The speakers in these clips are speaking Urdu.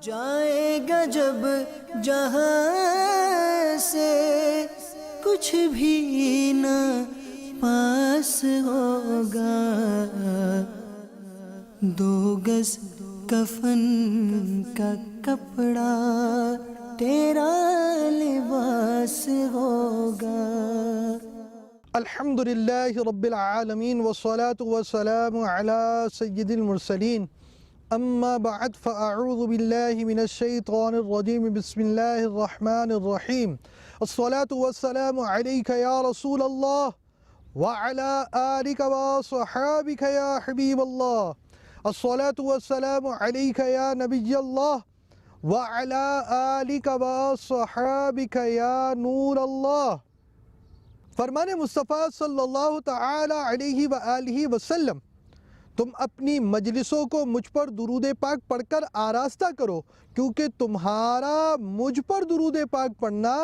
جائے گا جب جہاں سے کچھ بھی نہ پاس ہوگا، 2 گز کفن کا کپڑا تیرا لباس ہوگا۔ الحمدللہ رب العالمین والصلاة والسلام علی سید المرسلین، اما بعد فاعوذ باللہ من الشیطان الرجیم، بسم اللہ الرحمن الرحیم۔ الصلاة والسلام علیک یا رسول اللہ وعلی آلک وصحابک یا حبیب اللہ۔ الصلاة والسلام علیک یا نبی اللہ وعلی آلک وصحابک یا نور اللہ۔ فرمان مصطفیٰ صلی اللہ تعالی علیہ وآلہ وسلم، تم اپنی مجلسوں کو مجھ پر درود پاک پڑھ کر آراستہ کرو، کیونکہ تمہارا مجھ پر درود پاک پڑھنا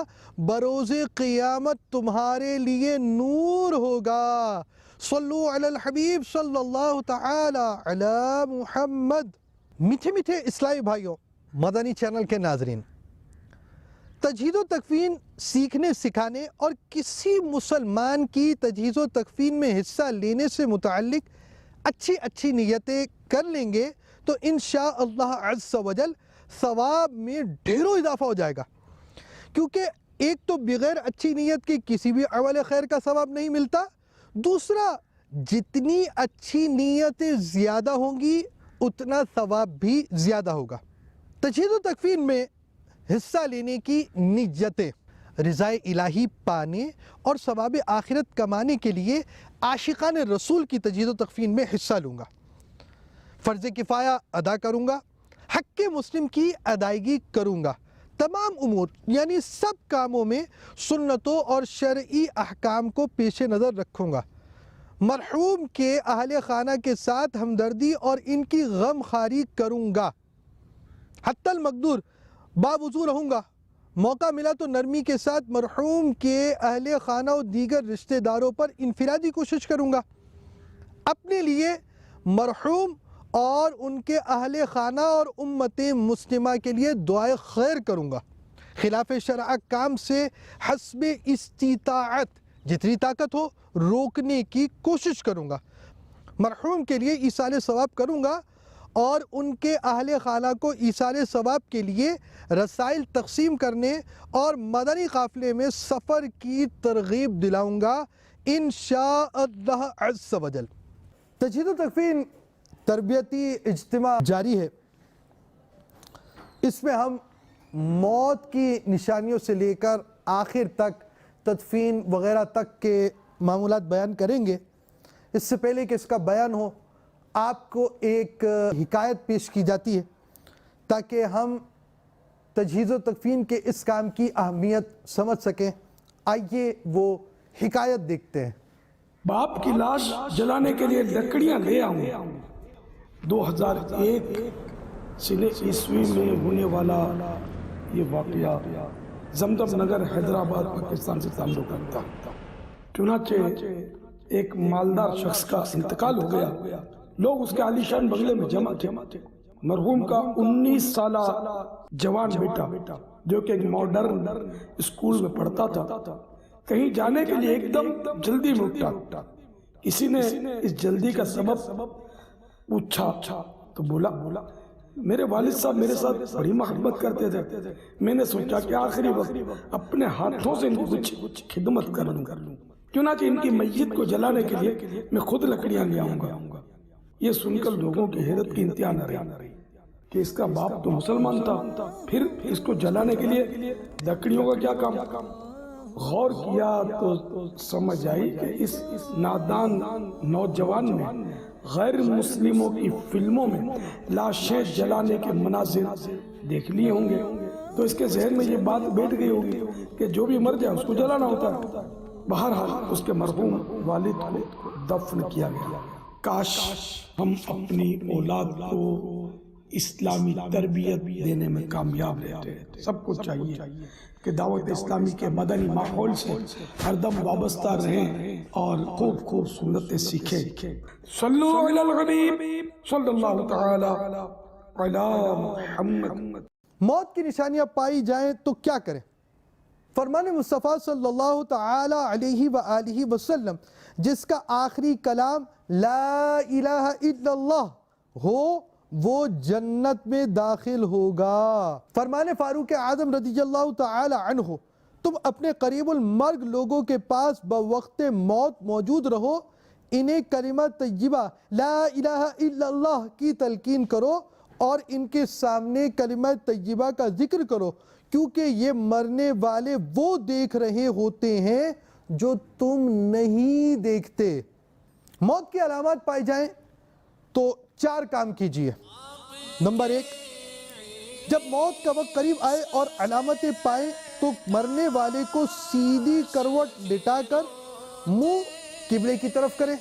بروز قیامت تمہارے لیے نور ہوگا۔ صلو علی الحبیب صلی اللہ تعالی علی محمد۔ میٹھے میٹھے اسلامی بھائیوں، مدنی چینل کے ناظرین، تجہیز و تکفین سیکھنے سکھانے اور کسی مسلمان کی تجہیز و تکفین میں حصہ لینے سے متعلق اچھی نیتیں کر لیں گے تو انشاءاللہ عز و جل ثواب میں ڈھیروں اضافہ ہو جائے گا، کیونکہ ایک تو بغیر اچھی نیت کے کسی بھی عمل خیر کا ثواب نہیں ملتا، دوسرا جتنی اچھی نیتیں زیادہ ہوں گی اتنا ثواب بھی زیادہ ہوگا۔ تجہیز و تکفین میں حصہ لینے کی نیتیں رضائے الہی پانے اور ثواب آخرت کمانے کے لیے عاشقان رسول کی تجہیز و تکفین میں حصہ لوں گا، فرض کفایہ ادا کروں گا، حق مسلم کی ادائیگی کروں گا، تمام امور یعنی سب کاموں میں سنتوں اور شرعی احکام کو پیش نظر رکھوں گا، مرحوم کے اہل خانہ کے ساتھ ہمدردی اور ان کی غم خواری کروں گا، حتی المقدور باوضو رہوں گا، موقع ملا تو نرمی کے ساتھ مرحوم کے اہل خانہ و دیگر رشتہ داروں پر انفرادی کوشش کروں گا، اپنے لیے، مرحوم اور ان کے اہل خانہ اور امت مسلمہ کے لیے دعائے خیر کروں گا، خلاف شرع کام سے حسب استطاعت جتنی طاقت ہو روکنے کی کوشش کروں گا، مرحوم کے لیے ایصال ثواب کروں گا اور ان کے اہل خانہ کو ایصال ثواب کے لیے رسائل تقسیم کرنے اور مدنی قافلے میں سفر کی ترغیب دلاؤں گا انشاءاللہ عز و جل۔ تجہیز و تکفین تربیتی اجتماع جاری ہے، اس میں ہم موت کی نشانیوں سے لے کر آخر تک تدفین وغیرہ تک کے معمولات بیان کریں گے۔ اس سے پہلے کہ اس کا بیان ہو، آپ کو ایک حکایت پیش کی جاتی ہے تاکہ ہم تجہیز و تکفین کے اس کام کی اہمیت سمجھ سکیں۔ آئیے وہ حکایت دیکھتے ہیں۔ باپ کی لاش جلانے کے لیے لکڑیاں لے آؤں۔ 2001 عیسوی میں ہونے والا یہ واقعہ زمزم نگر حیدرآباد پاکستان سے تعلق رکھتا۔ چنانچہ ایک مالدار شخص کا انتقال ہو گیا، لوگ اس کے عالیشان بنگلے میں جمع تھے۔ مرحوم کا 19 سالہ جوان بیٹا جو کہ ایک ماڈرن اسکول میں پڑھتا تھا، کہیں جانے کے لیے ایک دم جلدی میں اٹھا۔ کسی نے اس جلدی کا سبب پوچھا تو بولا میرے والد صاحب میرے ساتھ بڑی محبت کرتے تھے، میں نے سوچا کہ آخری وقت اپنے ہاتھوں سے ان کی کچھ خدمت کر لوں، چنانچہ ان کی میت کو جلانے کے لیے میں خود لکڑیاں لے آؤں گا۔ یہ سن کر لوگوں کی حیرت کی انتہا نہ رہی کہ اس کا باپ تو مسلمان تھا، پھر اس کو جلانے کے لیے لکڑیوں کا کیا کام؟ غور کیا تو سمجھ آئی کہ اس نادان نوجوان نے غیر مسلموں کی فلموں میں لاشیں جلانے کے مناظر دیکھ لیے ہوں گے، تو اس کے ذہن میں یہ بات بیٹھ گئی ہوگی کہ جو بھی مر جائے اس کو جلانا ہوتا ہے۔ بہرحال اس کے مرحوم والد کو دفن کیا گیا۔ کاش ہم اپنی اولاد کو اسلامی تربیت دینے میں کامیاب رہتے۔ سب کو چاہیے کہ دعوت اسلامی کے مدنی ماحول سے ہر دم وابستہ رہیں اور خوب سنتیں سیکھیں۔ صلو علی الحبیب صلی اللہ تعالی علی محمد. موت کی نشانیاں پائی جائیں تو کیا کریں؟ فرمان مصطفیٰ صلی اللہ تعالی علیہ وآلہ وسلم جس کا آخری کلام لا الہ الا اللہ ہو وہ جنت میں داخل ہوگا. فرمان فاروق اعظم رضی اللہ تعالی عنہ تم اپنے قریب المرگ لوگوں کے پاس بوقت موت موجود رہو، انہیں کلمہ طیبہ لا الہ الا اللہ کی تلقین کرو اور ان کے سامنے کلمہ طیبہ کا ذکر کرو، کیونکہ یہ مرنے والے وہ دیکھ رہے ہوتے ہیں جو تم نہیں دیکھتے. موت کی علامات پائی جائیں تو 4 کام کیجئے. نمبر 1، جب موت کا وقت قریب آئے اور علامتیں پائیں تو مرنے والے کو سیدھی کروٹ لٹا کر منہ قبلے کی طرف کریں.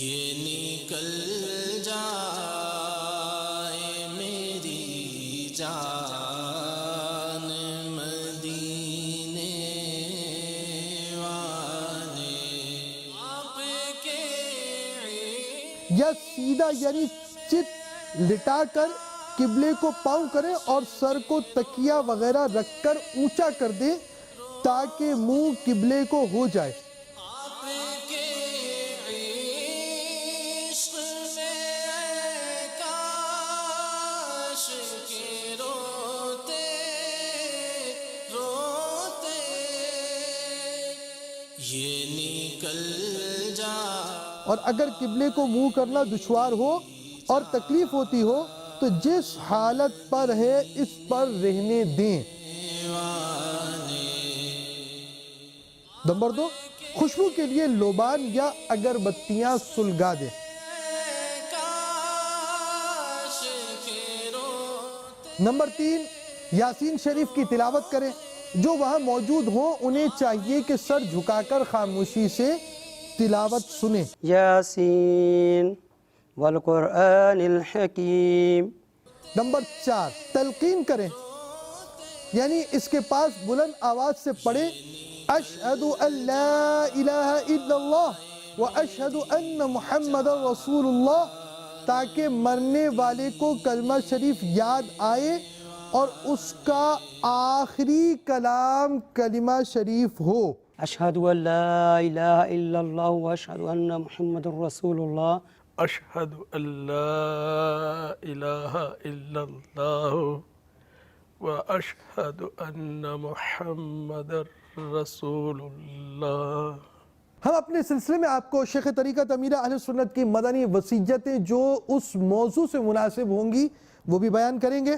یہ نکل جائے میری جان مدینے والے آپ کے. یا سیدھا یعنی چت لٹا کر قبلے کو پاؤں کریں اور سر کو تکیہ وغیرہ رکھ کر اونچا کر دیں تاکہ منہ قبلے کو ہو جائے. اور اگر قبلے کو منہ کرنا دشوار ہو اور تکلیف ہوتی ہو تو جس حالت پر ہے اس پر رہنے دیں. نمبر 2، خوشبو کے لیے لوبان یا اگربتیاں سلگا دیں. نمبر 3، یاسین شریف کی تلاوت کریں. جو وہاں موجود ہوں انہیں چاہیے کہ سر جھکا کر خاموشی سے تلاوت سنیں. یاسین والقرآن الحکیم. نمبر 4، تلقین کریں، یعنی اس کے پاس بلند آواز سے پڑھیں اشہد ان لا الہ الا اللہ و اشہد ان محمد رسول اللہ، تاکہ مرنے والے کو کلمہ شریف یاد آئے اور اس کا آخری کلام کلمہ شریف ہو. اشہد ان لا الہ الا اللہ و اشہد ان محمد رسول اللہ. اشہد ان لا الہ الا اللہ و اشہد ان محمد رسول اللہ. ہم اپنے سلسلے میں آپ کو شیخ طریقت امیر اہل سنت کی مدنی وصیتیں جو اس موضوع سے مناسب ہوں گی وہ بھی بیان کریں گے.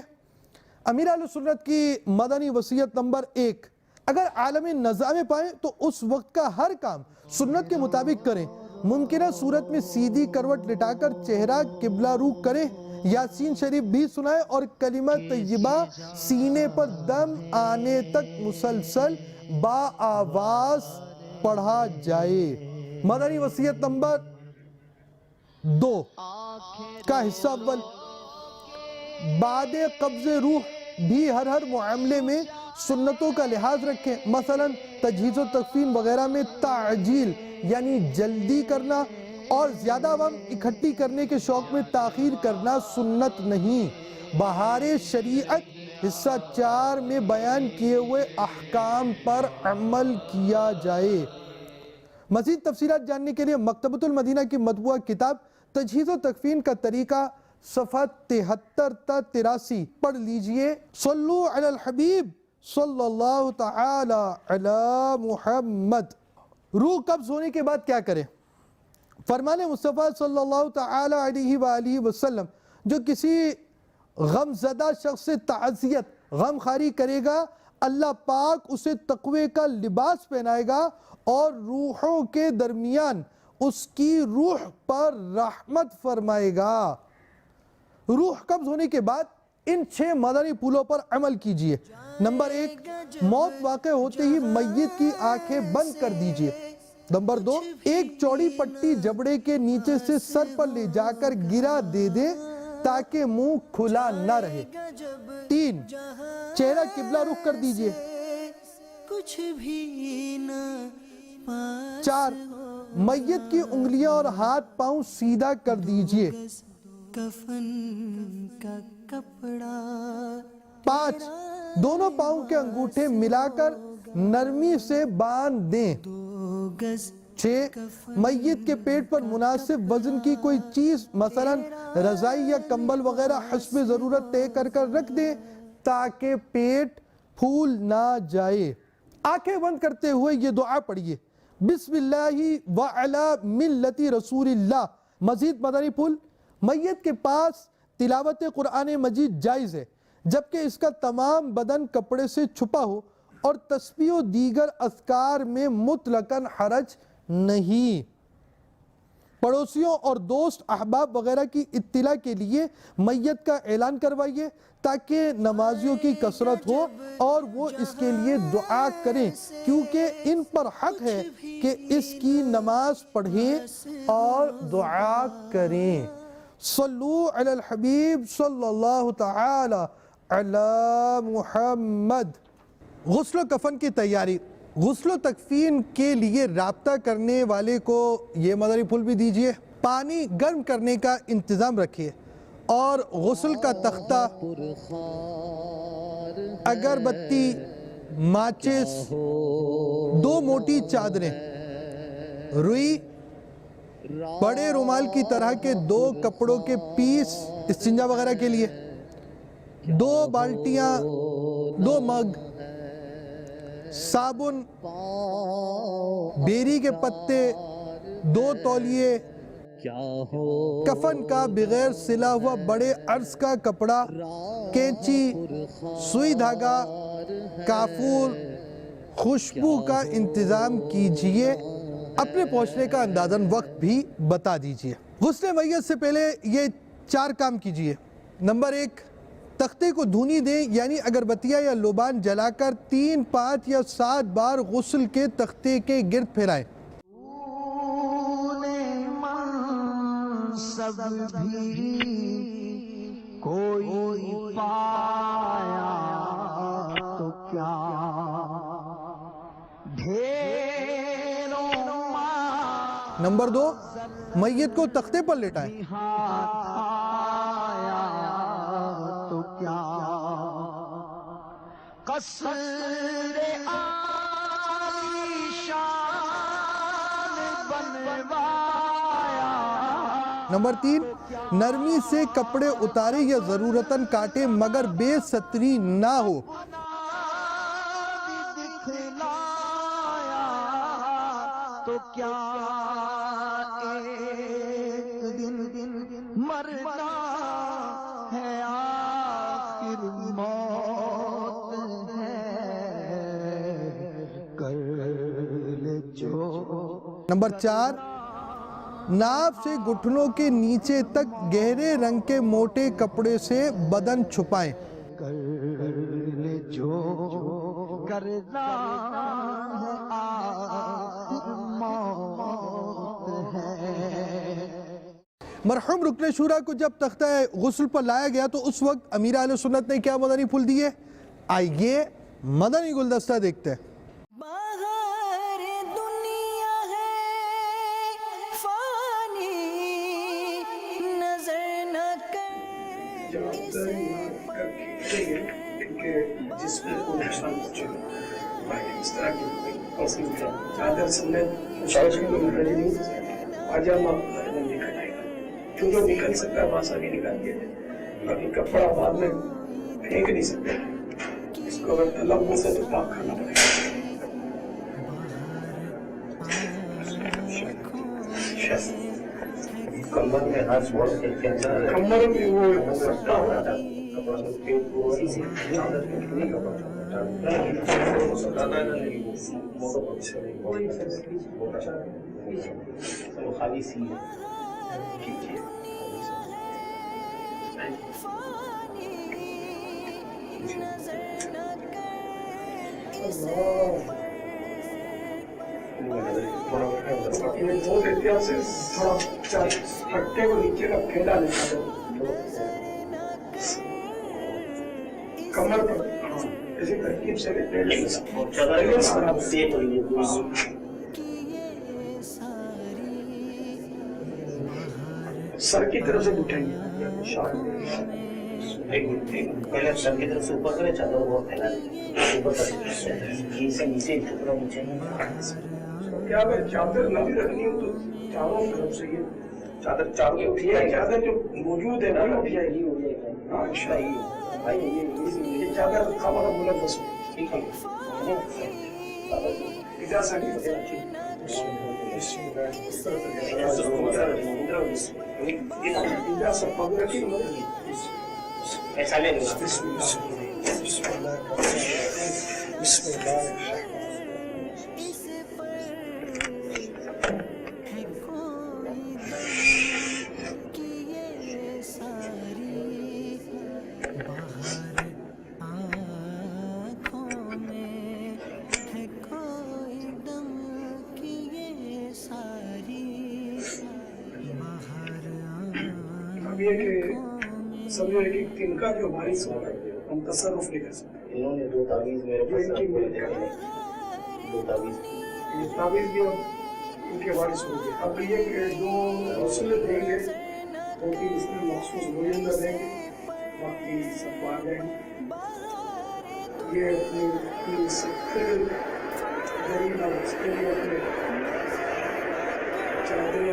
امیر اہل سنت کی مدنی وصیت نمبر 1، اگر عالم نزاع میں پائیں تو اس وقت کا ہر کام سنت کے مطابق کریں. ممکنہ صورت میں سیدھی کروٹ لٹا کر چہرہ قبلہ رو کریں. یاسین شریف بھی سنائیں اور کلمہ طیبہ سینے پر دم آنے تک مسلسل با آواز پڑھا جائے. مدنی وصیت نمبر 2 کا حصہ اول، بعد قبض روح بھی ہر معاملے میں سنتوں کا لحاظ رکھیں. مثلا تجہیز و تکفین وغیرہ میں تعجیل یعنی جلدی کرنا اور زیادہ عوام اکٹھی کرنے کے شوق میں تاخیر کرنا سنت نہیں. بہار شریعت حصہ 4 میں بیان کیے ہوئے احکام پر عمل کیا جائے. مزید تفصیلات جاننے کے لیے مکتبۃ المدینہ کی مطبوعہ کتاب تجہیز و تکفین کا طریقہ صفحہ 73 تا 83 پڑھ لیجئے. صلو علی الحبیب صلی اللہ تعالی علی محمد. روح قبض ہونے کے بعد کیا کریں؟ فرمان مصطفیٰ صلی اللہ تعالی علیہ وآلہ وسلم جو کسی غم زدہ شخص سے تعزیت غم خاری کرے گا اللہ پاک اسے تقوی کا لباس پہنائے گا اور روحوں کے درمیان اس کی روح پر رحمت فرمائے گا. روح قبض ہونے کے بعد ان 6 مدنی پھولوں پر عمل کیجئے. نمبر 1، موت واقع ہوتے ہی میت کی آنکھیں بند کر دیجئے. نمبر 2، ایک چوڑی پٹی جبڑے کے نیچے سے سر پر لے جا کر گرا دے دے تاکہ منہ کھلا نہ رہے۔ 3، چہرہ قبلہ رخ کر دیجئے۔ 4، میت کی انگلیاں اور ہاتھ پاؤں سیدھا کر دیجئے۔ 5، دونوں پاؤں کے انگوٹھے ملا کر نرمی سے باندھ دیں۔ 6، میت کے پیٹ پر مناسب وزن کی کوئی چیز مثلا رضائی یا کمبل وغیرہ حسب ضرورت طے کر رکھ دیں تاکہ پیٹ پھول نہ جائے۔ آنکھیں بند کرتے ہوئے یہ دعا پڑھیے، بسم اللہ وعلی ملت رسول اللہ۔ مزید مدنی پھول، میت کے پاس تلاوت قرآن مجید جائز ہے جبکہ اس کا تمام بدن کپڑے سے چھپا ہو، اور تسبیح و دیگر اذکار میں مطلقاً حرج نہیں۔ پڑوسیوں اور دوست احباب وغیرہ کی اطلاع کے لیے میت کا اعلان کروائیے تاکہ نمازیوں کی کثرت ہو اور وہ اس کے لیے دعا کریں، کیونکہ ان پر حق ہے کہ اس کی نماز پڑھیں اور دعا کریں۔ صلو علی الحبیب صلی اللہ تعالی علی محمد۔ غسل و کفن کی تیاری۔ غسل و تکفین کے لیے رابطہ کرنے والے کو یہ مدنی پھول بھی دیجئے۔ پانی گرم کرنے کا انتظام رکھیے اور غسل کا تختہ، اگربتی، ماچس، 2 موٹی چادریں، روئی، بڑے رومال کی طرح کے 2 کپڑوں کے پیس استنجا وغیرہ کے لیے، 2 بالٹیاں، 2 مگ، صابن، بیری کے پتے، 2 تولیے، کفن کا بغیر سلا ہوا بڑے عرض کا کپڑا، کینچی، سوئی دھاگا، کافور، خوشبو کا انتظام کیجئے۔ اپنے پہنچنے کا اندازاً وقت بھی بتا دیجئے۔ غسل میت سے پہلے یہ 4 کام کیجئے۔ نمبر 1، تختے کو دھونی دیں، یعنی اگربتیاں یا لوبان جلا کر 3، 5 یا 7 بار غسل کے تختے کے گرد پھیرائیں۔ نمبر 2، میت کو تختے پر لٹائیں۔ نمبر 3، نرمی سے کپڑے اتارے یا ضرورتاً کاٹے مگر بے ستری نہ ہو۔ نمبر 4، ناف سے گھٹنوں کے نیچے تک گہرے رنگ کے موٹے کپڑے سے بدن چھپائیں۔ مرحوم رکن شورا کو جب تختہ غسل پر لایا گیا تو اس وقت امیر اہل سنت نے کیا مدنی پھول دیے؟ آئیے مدنی گلدستہ دیکھتے ہیں۔ جس میں کوئی نقصان پہنچے گا، اس طرح کی قسم کا چادر سمیت 40 کلومیٹر نہیں آج ہم نہیں کٹائے گا، جو نکل سکتا ہے وہاں سے بھی نکال دیا جائے، باقی کپڑا بعد میں پھینک نہیں سکتے، اس کو اگر تلب سے تو پاک کرنا پڑے گا۔ کمر میں ہاتھ چھوڑ کے کمر میں وہ سکتا ہو رہا تھا، خالی سی یہ بہت احتیاط سے تھوڑا پھٹے کو نیچے کا پھیلا لیتا ہے کمر پر اسی ترکیب سے سر کی طرف سے اٹھیں گے پہلے سر کی طرف سے اوپر کرے چادر بہت پھیلا دیں اوپر سے نیچے ٹکڑا نیچے کیا اگر چادر نہ بھی رکھنی ہو تو چاروں طرف سے یہ چادر چاروں اٹھی ہے چادر جو موجود ہے نا اٹھی ہے یہ ہو جائے گا ہاں اچھا یہ چادر کھانا بلند بس ٹھیک ہے اجازت نہیں اجازت پگ رکھی ایسا لے لو بسم اللہ سمجھو ایک دن کا جو بارش ہو رہا ہے ہم تصرف نہیں کر سکتے انہوں نے دو تعویذ میرے پاس دو تعویذ یہ تعویذ بھی ان کے بارش ہو گئی اب یہ کہ جو وصولت دیں گے دو تین اس میں مخصوص گوئندہ دیں گے باقی سب آ جائیں گے یہ اپنی سکر غریب اور اس کے لیے اپنے چادریں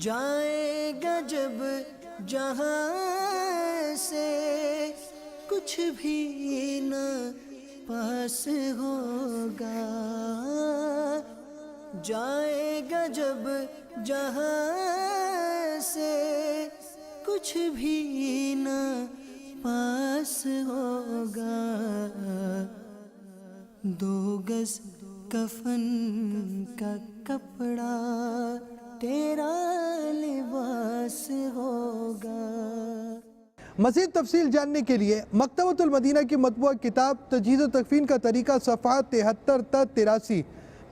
جائے گا جب جہاں سے کچھ بھی نہ پاس ہوگا جائے گا جب جہاں سے کچھ بھی نہ پاس ہوگا دو گز کفن کا کپڑا تیرا لباس ہوگا. مزید تفصیل جاننے کے لیے مکتبۃ المدینہ کی مطبوعہ کتاب تجہیز و تکفین کا طریقہ صفحات 73 تا 83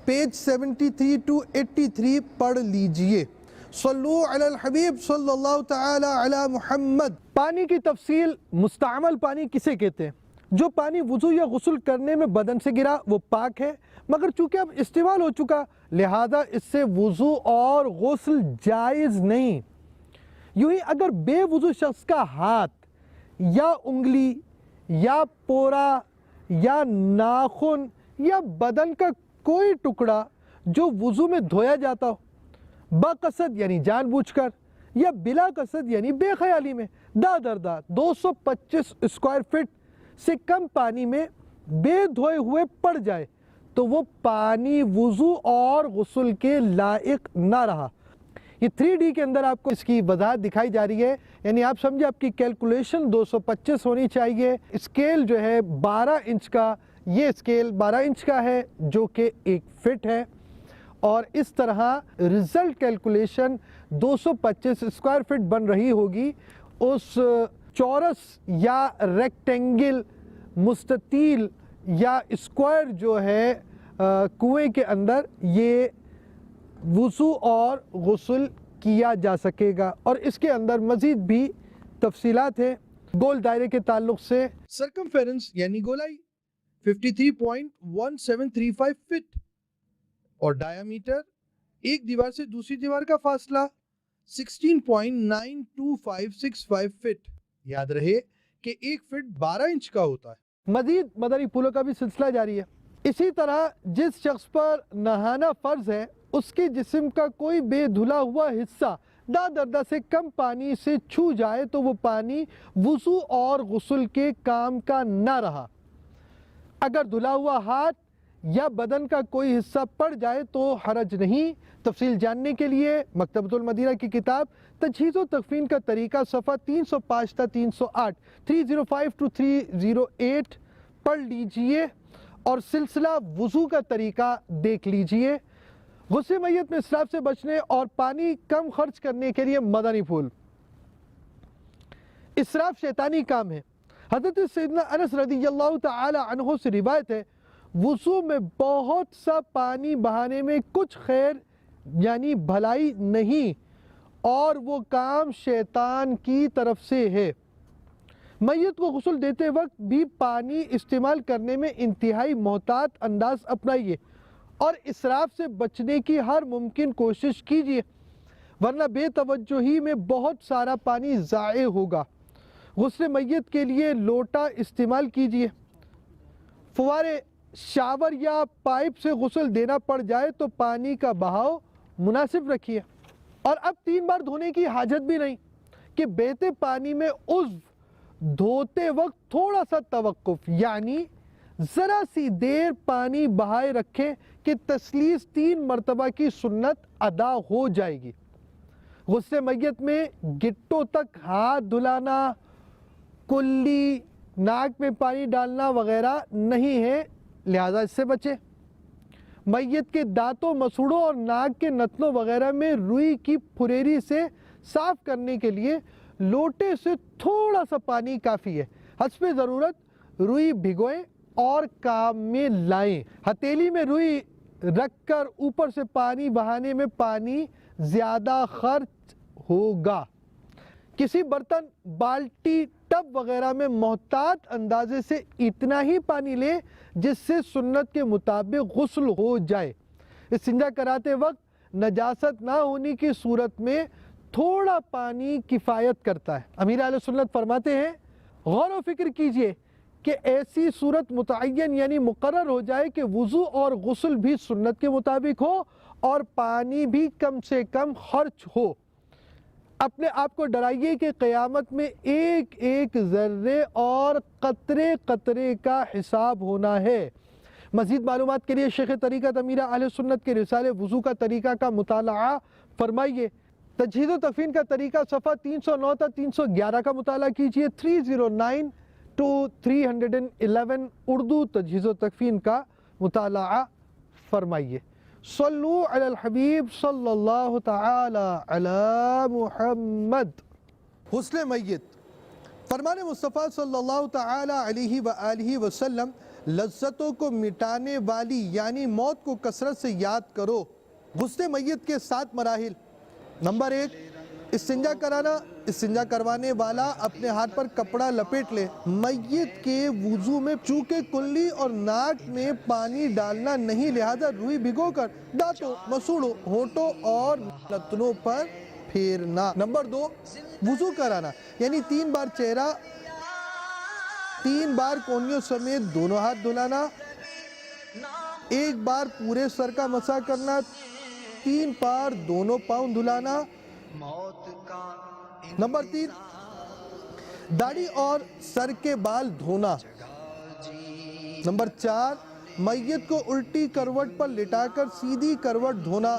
پیج 73 to 83 پڑھ لیجئے. صلو علی الحبیب صلی اللہ تعالی علی محمد. پانی کی تفصیل. مستعمل پانی کسے کہتے ہیں؟ جو پانی وضو یا غسل کرنے میں بدن سے گرا وہ پاک ہے، مگر چونکہ اب استعمال ہو چکا لہذا اس سے وضو اور غسل جائز نہیں. یوں ہی اگر بے وضو شخص کا ہاتھ یا انگلی یا پورا یا ناخن یا بدن کا کوئی ٹکڑا جو وضو میں دھویا جاتا ہو بقصد یعنی جان بوجھ کر یا بلا قصد یعنی بے خیالی میں دردر 225 اسکوائر فٹ سے کم پانی میں بے دھوئے ہوئے پڑ جائے تو وہ پانی وضو اور غسل کے لائق نہ رہا. یہ 3D کے اندر آپ کو اس کی وضاحت دکھائی جا رہی ہے، یعنی آپ سمجھے آپ کی کیلکولیشن 225 ہونی چاہیے. اسکیل جو ہے 12 انچ کا، یہ اسکیل 12 انچ کا ہے جو کہ 1 فٹ ہے، اور اس طرح ریزلٹ کیلکولیشن 225 اسکوائر فٹ بن رہی ہوگی. اس چورس یا ریکٹینگل مستطیل یا اسکوائر جو ہے کنویں کے اندر یہ وضو اور غسل کیا جا سکے گا. اور اس کے اندر مزید بھی تفصیلات ہیں. گول دائرے کے تعلق سے سرکمفیرنس یعنی گولائی 53.1735 فٹ اور ڈایامیٹر ایک دیوار سے دوسری دیوار کا فاصلہ 16.92565 فٹ. یاد رہے کہ 1 فٹ 12 انچ کا ہوتا ہے۔ مزید مدنی پھولوں کا بھی سلسلہ جاری ہے۔ اسی طرح جس شخص پر نہانا فرض ہے اس کے جسم کا کوئی بے دھلا ہوا حصہ دردہ سے کم پانی سے چھو جائے تو وہ پانی وضو اور غسل کے کام کا نہ رہا۔ اگر دھلا ہوا ہاتھ یا بدن کا کوئی حصہ پڑ جائے تو حرج نہیں۔ تفصیل جاننے کے لیے مکتبۃ المدینہ کی کتاب تجہیز و تکفین کا طریقہ صفحہ 305 تا 308 305 to 308 پڑھ لیجئے اور سلسلہ وضو کا طریقہ دیکھ لیجئے۔ غسل میت میں اسراف سے بچنے اور پانی کم خرچ کرنے کے لیے مدنی پھول۔ اسراف شیطانی کام ہے۔ حضرت سیدنا انس رضی اللہ تعالی عنہ سے روایت ہے، وضو میں بہت سا پانی بہانے میں کچھ خیر یعنی بھلائی نہیں اور وہ کام شیطان کی طرف سے ہے۔ میت کو غسل دیتے وقت بھی پانی استعمال کرنے میں انتہائی محتاط انداز اپنائیے اور اسراف سے بچنے کی ہر ممکن کوشش کیجیے، ورنہ بے توجہی میں بہت سارا پانی ضائع ہوگا۔ غسل میت کے لیے لوٹا استعمال کیجیے۔ فوارے، شاور یا پائپ سے غسل دینا پڑ جائے تو پانی کا بہاؤ مناسب رکھیے۔ اور اب 3 بار دھونے کی حاجت بھی نہیں کہ بہتے پانی میں عضو دھوتے وقت تھوڑا سا توقف یعنی ذرا سی دیر پانی بہائے رکھیں کہ تسلیس 3 مرتبہ کی سنت ادا ہو جائے گی۔ غسل میت میں گٹوں تک ہاتھ دھلانا، کلی، ناک میں پانی ڈالنا وغیرہ نہیں ہے، لہذا اس سے بچے۔ میت کے دانتوں، مسوڑوں اور ناک کے نتنوں وغیرہ میں روئی کی پھریری سے صاف کرنے کے لیے لوٹے سے تھوڑا سا پانی کافی ہے۔ حسب ضرورت روئی بھگوئیں اور کام میں لائیں۔ ہتھیلی میں روئی رکھ کر اوپر سے پانی بہانے میں پانی زیادہ خرچ ہوگا۔ کسی برتن، بالٹی، ٹب وغیرہ میں محتاط اندازے سے اتنا ہی پانی لیں جس سے سنت کے مطابق غسل ہو جائے۔ استنجا کراتے وقت نجاست نہ ہونے کی صورت میں تھوڑا پانی کفایت کرتا ہے۔ امیر اہل سنت فرماتے ہیں، غور و فکر کیجئے کہ ایسی صورت متعین یعنی مقرر ہو جائے کہ وضو اور غسل بھی سنت کے مطابق ہو اور پانی بھی کم سے کم خرچ ہو۔ اپنے آپ کو ڈرائیے کہ قیامت میں ایک ایک ذرے اور قطرے قطرے کا حساب ہونا ہے۔ مزید معلومات کے لیے شیخ طریقت امیر اہل سنت کے رسالے وضو کا طریقہ کا مطالعہ فرمائیے۔ تجہیز و تکفین کا طریقہ صفحہ 309 تا 311 کا مطالعہ کیجئے۔ 309 to 311 اردو تجہیز و تکفین کا مطالعہ فرمائیے۔ صلو علی الحبیب صلی اللہ تعالی علی محمد۔ غسل میت، فرمان مصطفیٰ صلی اللہ تعالی علیہ وآلہ وسلم، لذتوں کو مٹانے والی یعنی موت کو کثرت سے یاد کرو۔ غسل میت کے 7 مراحل۔ نمبر 1، استنجا کرانا۔ استنجا کروانے والا اپنے ہاتھ پر کپڑا لپیٹ لے۔ میت کے وضو میں چونکہ کلی اور ناک میں پانی ڈالنا نہیں، لہذا روئی بھگو کر دانتوں، مسوڑوں، ہونٹوں اور نتنوں پر پھیرنا۔ نمبر 2، وضو کرانا یعنی 3 بار چہرہ، 3 بار کونیوں سمیت دونوں ہاتھ دھلانا، 1 بار پورے سر کا مسح کرنا، 3 بار دونوں پاؤں دھلانا۔ نمبر 3، داڑھی اور سر کے بال دھونا۔ نمبر 4، میت کو الٹی کروٹ پر لٹا کر سیدھی کروٹ دھونا۔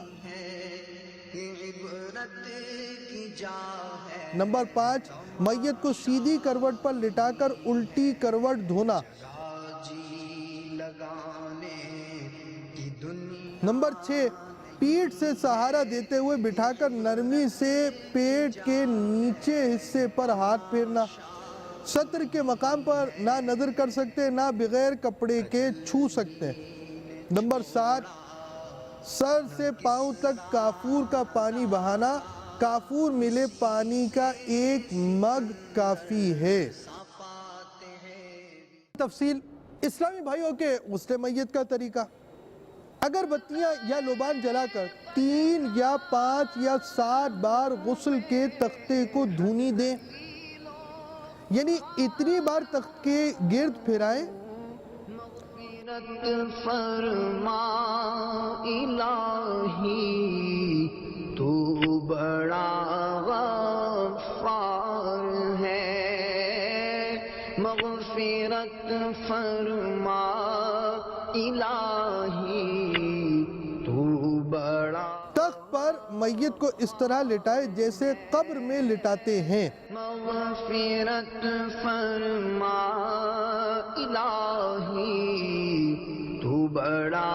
نمبر 5، میت کو سیدھی کروٹ پر لٹا کر الٹی کروٹ دھونا۔ نمبر 6، پیٹھ سے سہارا دیتے ہوئے بٹھا کر نرمی سے پیٹ کے نیچے حصے پر ہاتھ پھیرنا۔ سطر کے مقام پر نہ نظر کر سکتے نہ بغیر کپڑے کے چھو سکتے۔ نمبر 7، سر سے پاؤں تک کافور کا پانی بہانا۔ کافور ملے پانی کا 1 مگ کافی ہے۔ تفصیل اسلامی بھائیوں کے غسل میت کا طریقہ۔ اگر بتیاں یا لوبان جلا کر 3 یا 5 یا 7 بار غسل کے تختے کو دھونی دیں۔ یعنی اتنی بار تخت کے گرد پھیرائیں فرما الہی تو بڑا غفار ہے، مغفرت فرما الہی تو بڑا، تخت پر میت کو اس طرح لٹائے جیسے قبر میں لٹاتے ہیں، مغفرت فرما الہی تو بڑا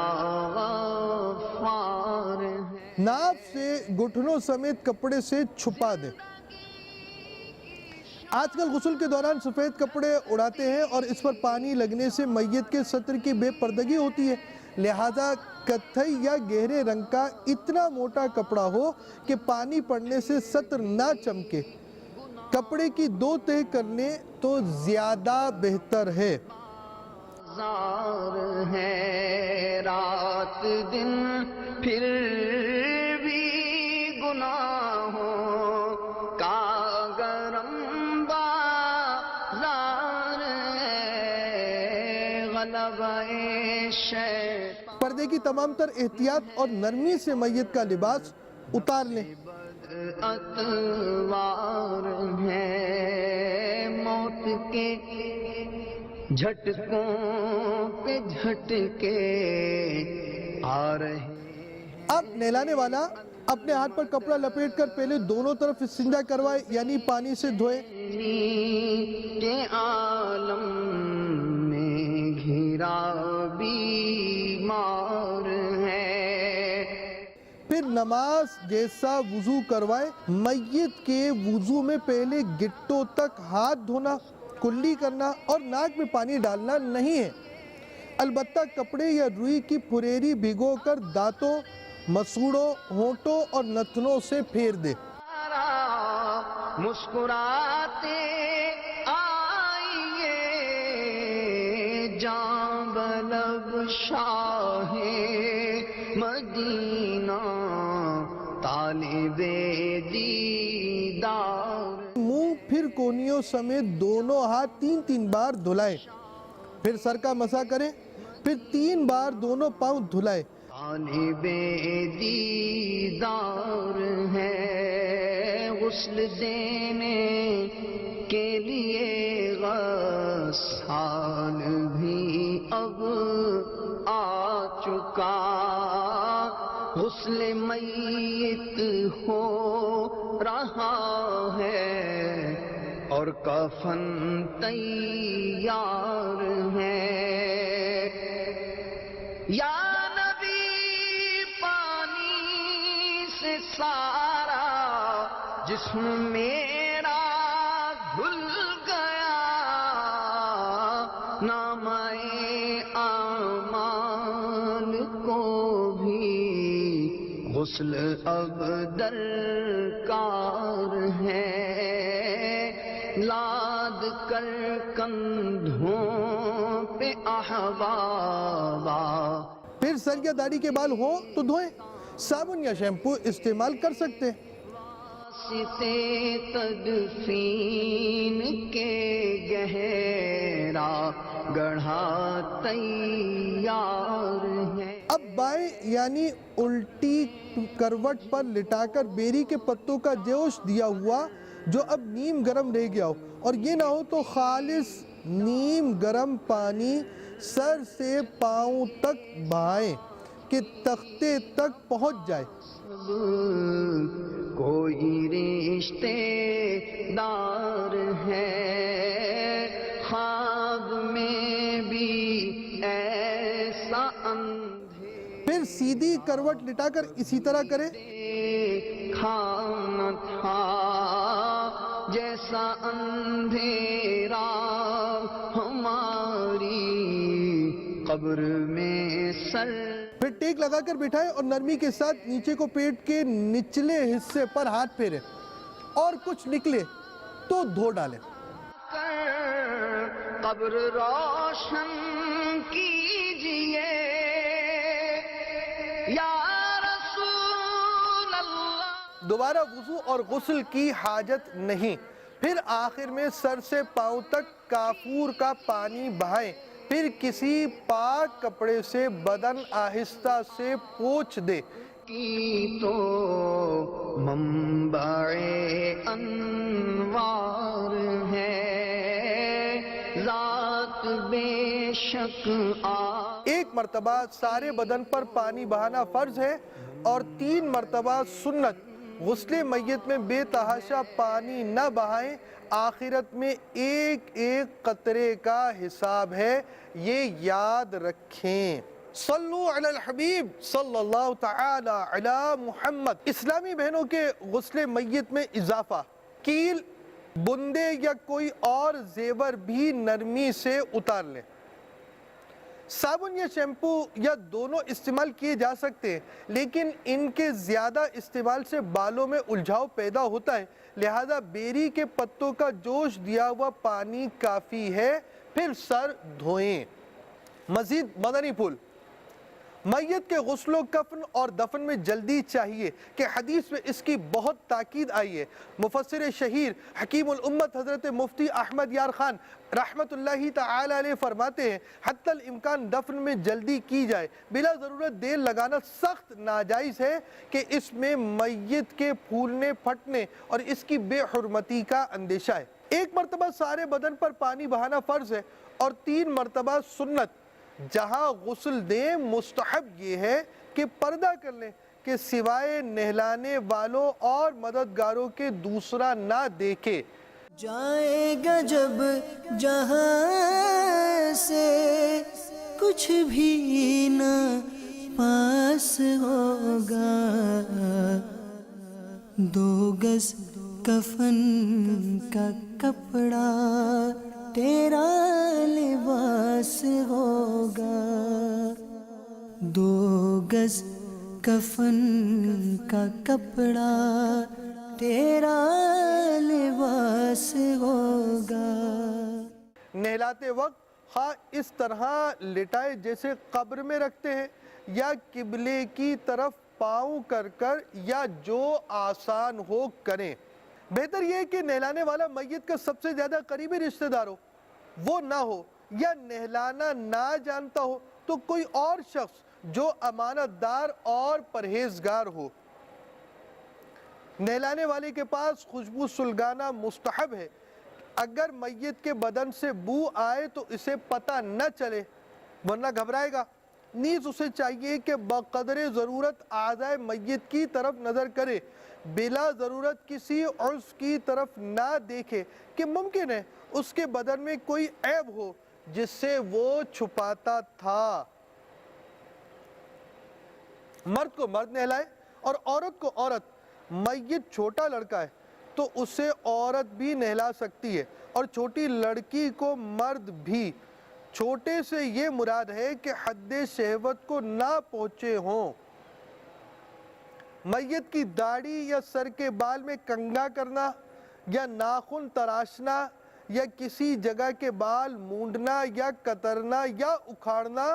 غفار ہے۔ ناف سے گھٹنوں سمیت کپڑے سے چھپا دے۔ آج کل غسل کے دوران سفید کپڑے اڑاتے ہیں اور اس پر پانی لگنے سے میت کے سطر کی بے پردگی ہوتی ہے، لہذا کتھئی یا گہرے رنگ کا اتنا موٹا کپڑا ہو کہ پانی پڑنے سے سطر نہ چمکے، کپڑے کی 2 تہہ کرنے تو زیادہ بہتر ہے۔ زار ہے رات دن پھر بھی گناہوں کا گرم بازار ہے، غلبہ شیطان پردے کی تمام تر احتیاط اور نرمی سے میت کا لباس اتار لیں۔ اتوار ہے، موت کے جھٹکوں پہ جھٹکے آ رہے۔ اب نہلانے والا اپنے ہاتھ پر کپڑا لپیٹ کر پہلے دونوں طرف استنجا کروائے، یعنی پانی سے دھوئے۔ کے عالم میں گھرا بیمار ہے، پھر نماز جیسا وضو کروائے۔ میت کے وضو میں پہلے گٹوں تک ہاتھ دھونا، کلی کرنا اور ناک میں پانی ڈالنا نہیں ہے، البتہ کپڑے یا روئی کی پھریری بھگو کر دانتوں، مسوڑوں، ہونٹوں اور نتنوں سے پھیر دے۔ مسکراتے آئیے جاں بلب شاہ مدینہ طالب دیدار، منہ پھر کونیوں سمیت دونوں ہاتھ 3 بار دھلائیں، پھر سر کا مسح کریں، پھر 3 بار دونوں پاؤں دھلائیں۔ طالب دیدار ہے، غسل دینے کے لیے غسال بھی اب آ چکا، غسل میت ہو رہا ہے اور کفن تیار ہے۔ یا نبی پانی سے سارا جسم میرا دھل گیا، نامہ اعمال کو بھی غسل اب درکار ہے، لاد کر کندھوں پہ احبابا، پھر سر یا داڑھی کے بال ہوں تو دھوئیں، صابن یا شیمپو استعمال کر سکتے ہیں۔ سے تدفین کے گہرا گڑھا تیار ہے۔ اب بائیں یعنی الٹی کروٹ پر لٹا کر بیری کے پتوں کا جوش دیا ہوا جو اب نیم گرم رہ گیا ہو، اور یہ نہ ہو تو خالص نیم گرم پانی سر سے پاؤں تک بہائیں کہ تختے تک پہنچ جائے۔ کوئی رشتے دار ہے خواب میں بھی ایسا پھر سیدھی کروٹ لٹا کر اسی طرح کریں۔ کھانا تھا جیسا اندھیرا ہماری قبر میں سر، پھر ٹیک لگا کر بٹھائیں اور نرمی کے ساتھ نیچے کو پیٹ کے نچلے حصے پر ہاتھ پھیریں اور کچھ نکلے تو دھو ڈالیں۔ قبر روشن کیجئے یا رسول اللہ۔ دوبارہ وضو اور غسل کی حاجت نہیں، پھر آخر میں سر سے پاؤں تک کافور کا پانی بہائیں، پھر کسی پاک کپڑے سے بدن آہستہ سے پوچھ دے۔ کی تو منبع انوار ہے، ذات بے شک ایک مرتبہ سارے بدن پر پانی بہانا فرض ہے اور 3 مرتبہ سنت۔ غسل میت میں بے تحاشا پانی نہ بہائیں، آخرت میں ایک ایک قطرے کا حساب ہے، یہ یاد رکھیں۔ صلو علی الحبیب صلی اللہ تعالی علی محمد۔ اسلامی بہنوں کے غسل میت میں اضافہ، کیل، بندے یا کوئی اور زیور بھی نرمی سے اتار لیں۔ صابن یا شیمپو یا دونوں استعمال کیے جا سکتے ہیں، لیکن ان کے زیادہ استعمال سے بالوں میں الجھاؤ پیدا ہوتا ہے، لہذا بیری کے پتوں کا جوش دیا ہوا پانی کافی ہے، پھر سر دھوئیں۔ مزید مدنی پھول، میت کے غسل و کفن اور دفن میں جلدی چاہیے کہ حدیث میں اس کی بہت تاکید آئی ہے۔ مفسر شہیر حکیم الامت حضرت مفتی احمد یار خان رحمت اللہ تعالی علیہ فرماتے ہیں، حتی الامکان دفن میں جلدی کی جائے، بلا ضرورت دیر لگانا سخت ناجائز ہے کہ اس میں میت کے پھولنے پھٹنے اور اس کی بے حرمتی کا اندیشہ ہے۔ 1 مرتبہ سارے بدن پر پانی بہانا فرض ہے اور 3 مرتبہ سنت۔ جہاں غسل دیں مستحب یہ ہے کہ پردہ کر لیں کہ سوائے نہلانے والوں اور مددگاروں کے دوسرا نہ دیکھے۔ جائے گا جب جہاں سے کچھ بھی نہ پاس ہوگا، 2 گز کفن کا کپڑا تیرا لباس ہوگا، 2 گز کفن کا کپڑا تیرا لباس ہوگا۔ نہلاتے وقت خواہ اس طرح لٹائے جیسے قبر میں رکھتے ہیں یا قبلے کی طرف پاؤں کر کر، یا جو آسان ہو کریں۔ بہتر یہ ہے کہ نہلانے والا میت کا سب سے زیادہ قریبی رشتہ دار ہو، وہ نہ ہو یا نہلانا نہ جانتا ہو تو کوئی اور شخص جو امانت دار اور پرہیزگار ہو۔ نہلانے والے کے پاس خوشبو سلگانا مستحب ہے، اگر میت کے بدن سے بو آئے تو اسے پتہ نہ چلے ورنہ گھبرائے گا۔ نیز اسے چاہیے کہ بقدر ضرورت اعضائے میت کی طرف نظر کرے، بلا ضرورت کسی عضو کی طرف نہ دیکھے کہ ممکن ہے اس کے بدن میں کوئی عیب ہو جس سے وہ چھپاتا تھا۔ مرد کو مرد نہلائے اور عورت کو عورت۔ میت چھوٹا لڑکا ہے تو اسے عورت بھی نہلا سکتی ہے اور چھوٹی لڑکی کو مرد بھی۔ چھوٹے سے یہ مراد ہے کہ حد شہوت کو نہ پہنچے ہوں۔ میت کی داڑھی یا سر کے بال میں کنگھا کرنا یا ناخن تراشنا یا کسی جگہ کے بال مونڈنا یا کترنا یا اکھاڑنا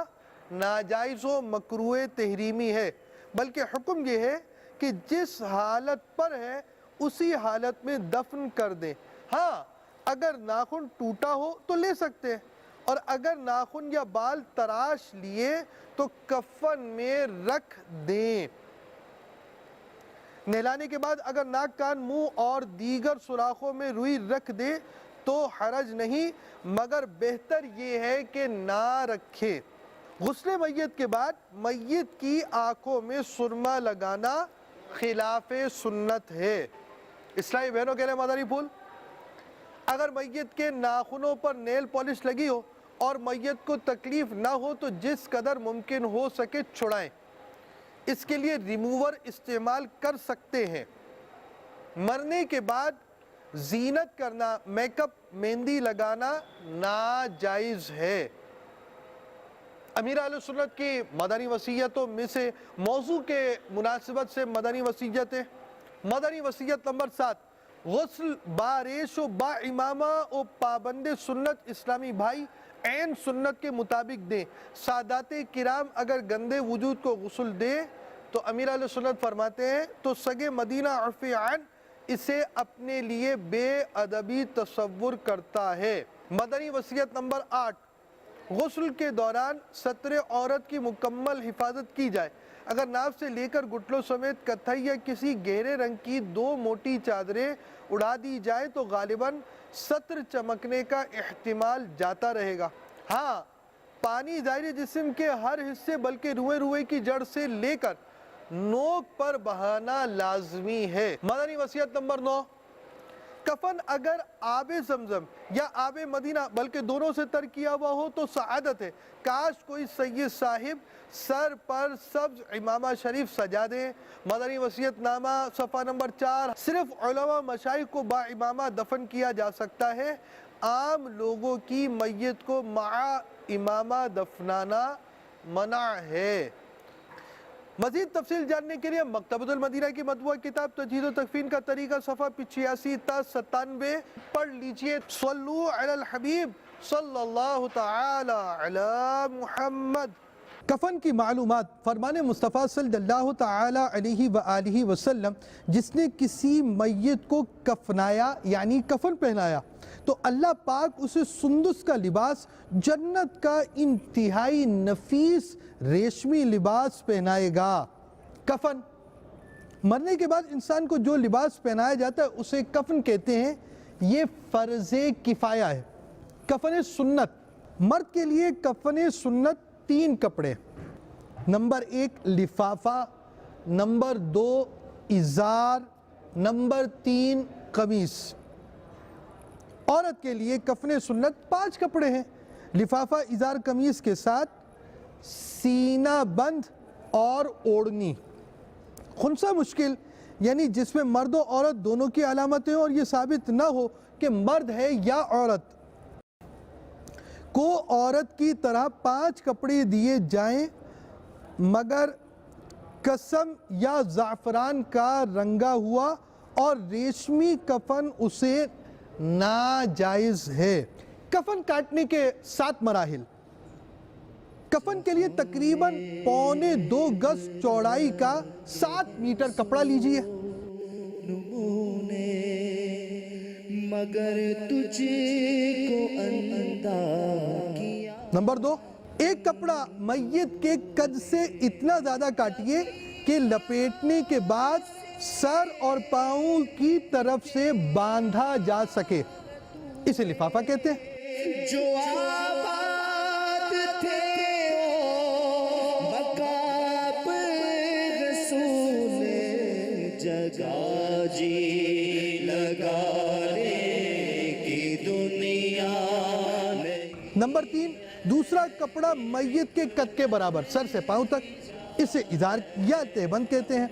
ناجائز و مکروہ تحریمی ہے، بلکہ حکم یہ ہے کہ جس حالت پر ہے اسی حالت میں دفن کر دیں۔ ہاں، اگر ناخن ٹوٹا ہو تو لے سکتے ہیں، اور اگر ناخن یا بال تراش لیے تو کفن میں رکھ دیں۔ نہلانے کے بعد اگر ناک، کان، منہ اور دیگر سوراخوں میں روئی رکھ دے تو حرج نہیں، مگر بہتر یہ ہے کہ نہ رکھے۔ غسل میت کے بعد میت کی آنکھوں میں سرما لگانا خلاف سنت ہے۔ اسلامی بہنوں کے لیے مدنی پھول، اگر میت کے ناخنوں پر نیل پالش لگی ہو اور میت کو تکلیف نہ ہو تو جس قدر ممکن ہو سکے چھڑائیں، اس کے لیے ریموور استعمال کر سکتے ہیں۔ مرنے کے بعد زینت کرنا، میک اپ، مہندی لگانا ناجائز ہے۔ امیر اہل سنت کی مدنی وصیتوں میں سے موضوع کے مناسبت سے مدنی وصیتیں۔ مدنی وصیت نمبر 7، غسل باریش و با امامہ و پابند سنت اسلامی بھائی عین سنت کے مطابق دیں۔ سادات کرام اگر گندے وجود کو غسل دیں تو امیر اہل سنت فرماتے ہیں تو سگے مدینہ عرف عن اسے اپنے لیے بے ادبی تصور کرتا ہے۔ مدنی وصیت نمبر 8، غسل کے دوران ستر عورت کی مکمل حفاظت کی جائے۔ اگر ناف سے لے کر گھٹنوں سمیت کتھئی یا کسی گہرے رنگ کی 2 موٹی چادریں اڑا دی جائیں تو غالباً ستر چمکنے کا احتمال جاتا رہے گا۔ ہاں، پانی ظاہری جسم کے ہر حصے بلکہ روئے کی جڑ سے لے کر نوک پر بہانا لازمی ہے۔ مدنی وصیت نمبر 9، کفن اگر آب زمزم یا آب مدینہ بلکہ دونوں سے تر کیا ہوا ہو تو سعادت ہے۔ کاش کوئی سید صاحب سر پر سبز امامہ شریف سجا دیں۔ مدنی وصیت نامہ صفحہ نمبر 4، صرف علماء مشائخ کو با امامہ دفن کیا جا سکتا ہے، عام لوگوں کی میت کو مع امامہ دفنانا منع ہے۔ مزید تفصیل جاننے کے لیے مکتبۃ المدینہ کی مطبوعہ کتاب تجہیز و تکفین کا طریقہ صفحہ 86 تا 97 پڑھ لیجئے۔ صلو علی الحبیب صلی اللہ تعالی علی محمد۔ کفن کی معلومات۔ فرمان مصطفیٰ صلی اللہ تعالی علیہ وآلہ وسلم، جس نے کسی میت کو کفنایا یعنی کفن پہنایا تو اللہ پاک اسے سندس کا لباس، جنت کا انتہائی نفیس ریشمی لباس پہنائے گا۔ کفن، مرنے کے بعد انسان کو جو لباس پہنایا جاتا ہے اسے کفن کہتے ہیں۔ یہ فرض کفایہ ہے۔ کفن سنت، مرد کے لیے کفن سنت 3 کپڑے، نمبر 1 لفافہ، نمبر 2 ازار، نمبر 3 قمیص۔ عورت کے لیے کفن سنت 5 کپڑے ہیں، لفافہ، ازار، قمیص کے ساتھ سینہ بند اور اوڑھنی۔ خنثی مشکل یعنی جس میں مرد و عورت دونوں کی علامتیں اور یہ ثابت نہ ہو کہ مرد ہے یا عورت کو عورت کی طرح 5 کپڑے دیے جائیں، مگر قسم یا زعفران کا رنگا ہوا اور ریشمی کفن اسے ناجائز ہے۔ کفن کاٹنے کے 7 مراحل۔ کفن کے لیے تقریباً 1.25 گز چوڑائی کا 7 میٹر کپڑا لیجئے۔ مگر تجھ کو اندھا کیا۔ نمبر 2، ایک کپڑا میت کے قد سے اتنا زیادہ کاٹیے کہ لپیٹنے کے بعد سر اور پاؤں کی طرف سے باندھا جا سکے، اسے لفافہ کہتے ہیں۔ جو آباد تھے مقام رسول جگہ جی لگانے کی دنیا میں۔ نمبر 3، دوسرا کپڑا میت کے قد کے برابر، سر سے پاؤں تک، اسے ازار یا تہبند کہتے ہیں۔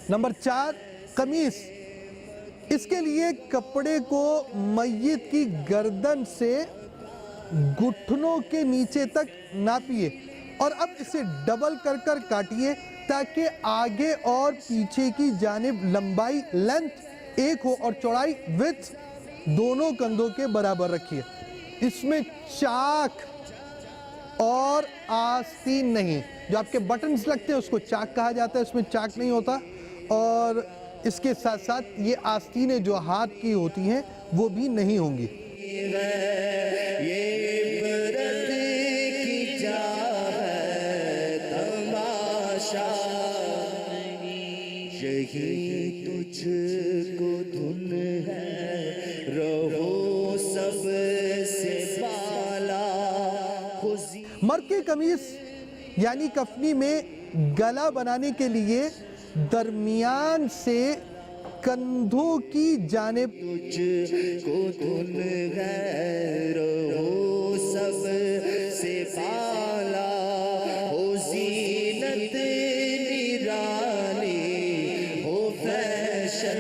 نمبر 4، قمیص۔ اس کے لیے کپڑے کو میت کی گردن سے گھٹنوں کے نیچے تک ناپیے اور اب اسے ڈبل کر کاٹیے تاکہ آگے اور پیچھے کی جانب لمبائی لینتھ ایک ہو اور چوڑائی وڈتھ دونوں کندھوں کے برابر رکھیے۔ اس میں چاک اور آستین نہیں، جو آپ کے بٹنز لگتے ہیں اس کو چاک کہا جاتا ہے، اس میں چاک نہیں ہوتا، اور اس کے ساتھ ساتھ یہ آستینیں جو ہاتھ کی ہوتی ہیں وہ بھی نہیں ہوں گی۔ تجھ کو دھن ہے رہو سب سے بالا۔ مرد کی قمیص یعنی کفنی میں گلا بنانے کے لیے درمیان سے کندھوں کی جانب تجھ کو دھن ہے رہو سب سے بالا، ہو زینت نرانی، ہو فیشن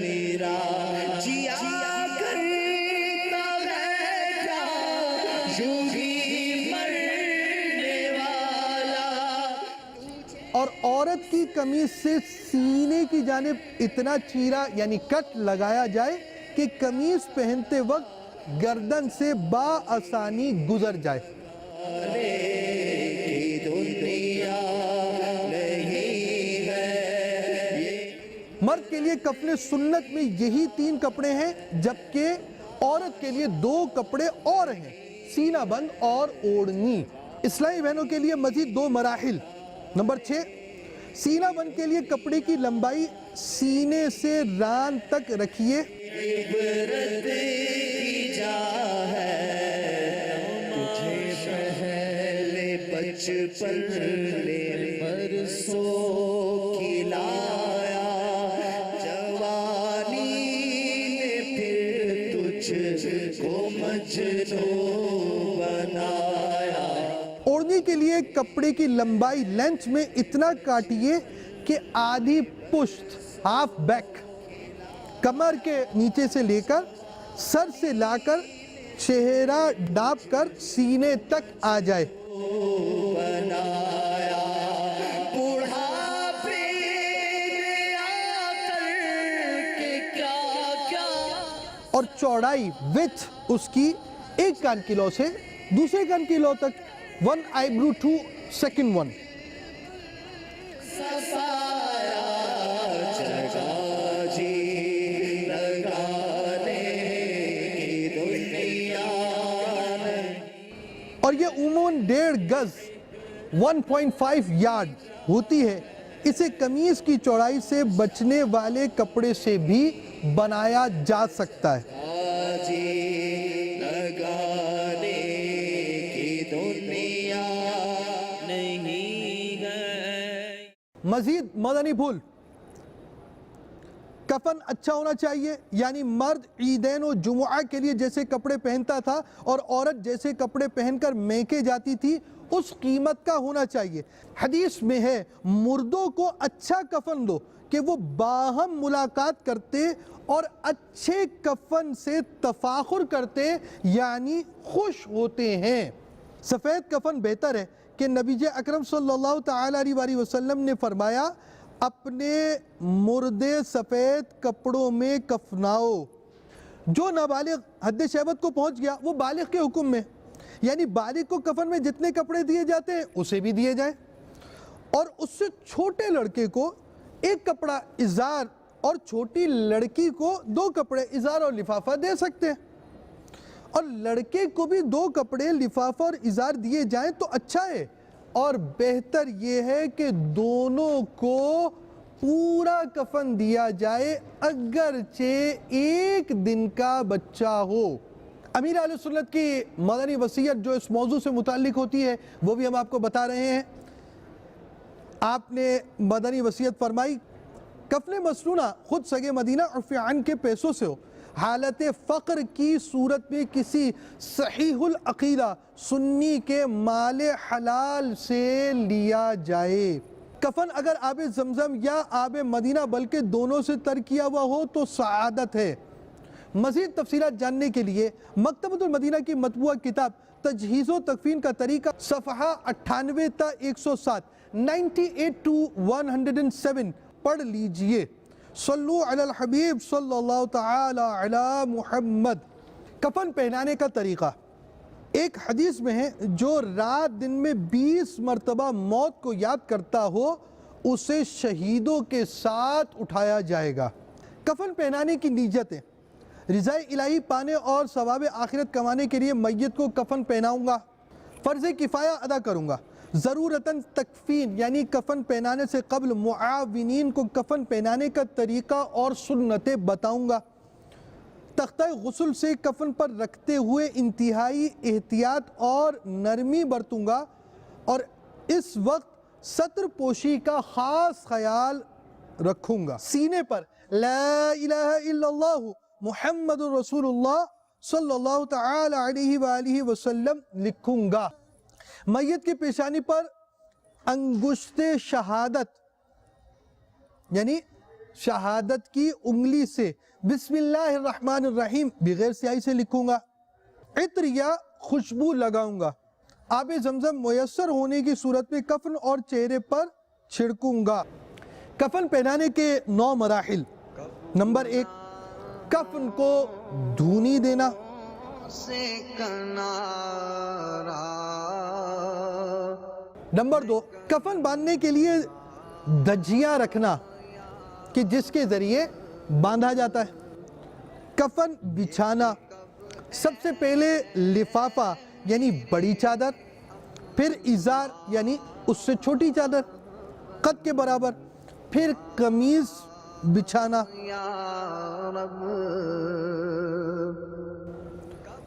نرا، جیا کرتا ہے کیا یوں ہی مرنے والا۔ اور عورت کی قمیص سے سینے کی جانب اتنا چیرا یعنی کٹ لگایا جائے کہ قمیص پہنتے وقت گردن سے بآسانی گزر جائے۔ مرد کے لیے کفن سنت میں یہی 3 کپڑے ہیں، جبکہ عورت کے لیے 2 کپڑے اور ہیں، سینہ بند اور اوڑھنی۔ اسلامی بہنوں کے لیے مزید 2 مراحل۔ نمبر 6، سینہ بند کے لیے کپڑے کی لمبائی سینے سے ران تک رکھیے۔ بچپن نے برسوں کھلایا، جوانی نے پھر تجھ کو مجنوں بنایا۔ اوڑھنی کے لیے کپڑے کی لمبائی لینتھ میں اتنا کاٹیے کہ آدھی پشت، ہاف بیک، کمر کے نیچے سے لے کر سر سے لا کر چہرہ ڈھانپ کر سینے تک آ جائے۔ اور چوڑائی وتھ اس کی 1 کان کی لو سے دوسرے کان کی لو تک، 1 eyebrow to second one۔ اور یہ عموماً 1.5 گز 1.5 یارڈ ہوتی ہے۔ اسے قمیص کی چوڑائی سے بچنے والے کپڑے سے بھی بنایا جا سکتا ہے۔ مزید مدنی پھول، کفن اچھا ہونا چاہیے، یعنی مرد عیدین و جمعہ کے لیے جیسے کپڑے پہنتا تھا اور عورت جیسے کپڑے پہن کر میکے جاتی تھی اس قیمت کا ہونا چاہیے۔ حدیث میں ہے مردوں کو اچھا کفن دو کہ وہ باہم ملاقات کرتے اور اچھے کفن سے تفاخر کرتے یعنی خوش ہوتے ہیں۔ سفید کفن بہتر ہے کہ نبی اکرم صلی اللہ تعالی علیہ وسلم نے فرمایا اپنے مردے سفید کپڑوں میں کفناؤ۔ جو نابالغ حد شیبت کو پہنچ گیا وہ بالغ کے حکم میں، یعنی بالغ کو کفن میں جتنے کپڑے دیے جاتے ہیں اسے بھی دیے جائیں، اور اس سے چھوٹے لڑکے کو 1 کپڑا ازار اور چھوٹی لڑکی کو 2 کپڑے ازار اور لفافہ دے سکتے ہیں، اور لڑکے کو بھی 2 کپڑے لفافہ اور ازار دیے جائیں تو اچھا ہے، اور بہتر یہ ہے کہ دونوں کو پورا کفن دیا جائے اگرچہ 1 دن کا بچہ ہو۔ امیر اہل سنت کی مدنی وصیت جو اس موضوع سے متعلق ہوتی ہے وہ بھی ہم آپ کو بتا رہے ہیں۔ آپ نے مدنی وصیت فرمائی کفن مسنونہ خود سگے مدینہ عرف عن کے پیسوں سے ہو، حالت فقر کی صورت میں کسی صحیح العقیدہ سنی کے مال حلال سے لیا جائے۔ کفن اگر آب زمزم یا آب مدینہ بلکہ دونوں سے تر کیا ہوا ہو تو سعادت ہے۔ مزید تفصیلات جاننے کے لیے مکتبۃ المدینہ کی مطبوعہ کتاب تجہیز و تکفین کا طریقہ صفحہ 98 تا 107 98 to 107 پڑھ لیجئے۔ صلو علی الحبیب صلی اللہ تعالی علی محمد۔ کفن پہنانے کا طریقہ ایک حدیث میں ہے جو رات دن میں 20 مرتبہ موت کو یاد کرتا ہو اسے شہیدوں کے ساتھ اٹھایا جائے گا۔ کفن پہنانے کی نیتیں رضا الہی پانے اور ثواب آخرت کمانے کے لیے میت کو کفن پہناؤں گا، فرض کفایہ ادا کروں گا، ضرورتاً تکفین یعنی کفن پہنانے سے قبل معاونین کو کفن پہنانے کا طریقہ اور سنتیں بتاؤں گا، تختہ غسل سے کفن پر رکھتے ہوئے انتہائی احتیاط اور نرمی برتوں گا، اور اس وقت ستر پوشی کا خاص خیال رکھوں گا۔ سینے پر لا الہ الا اللہ محمد رسول اللہ صلی اللہ تعالی علیہ وآلہ وسلم لکھوں گا۔ میت کی پیشانی پر انگشت شہادت یعنی شہادت کی انگلی سے بسم اللہ الرحمن الرحیم بغیر سیاہی سے لکھوں گا۔ عطر یا خوشبو لگاؤں گا۔ آب زمزم میسر ہونے کی صورت میں کفن اور چہرے پر چھڑکوں گا۔ کفن پہنانے کے 9 مراحل۔ نمبر 1، کفن کو دھونی دینا۔ سے کنارہ نمبر 2، کفن باندھنے کے لیے دھجیاں رکھنا کہ جس کے ذریعے باندھا جاتا ہے۔ کفن بچھانا، سب سے پہلے لفافہ یعنی بڑی چادر، پھر ازار یعنی اس سے چھوٹی چادر قد کے برابر، پھر قمیض بچھانا۔ یا رب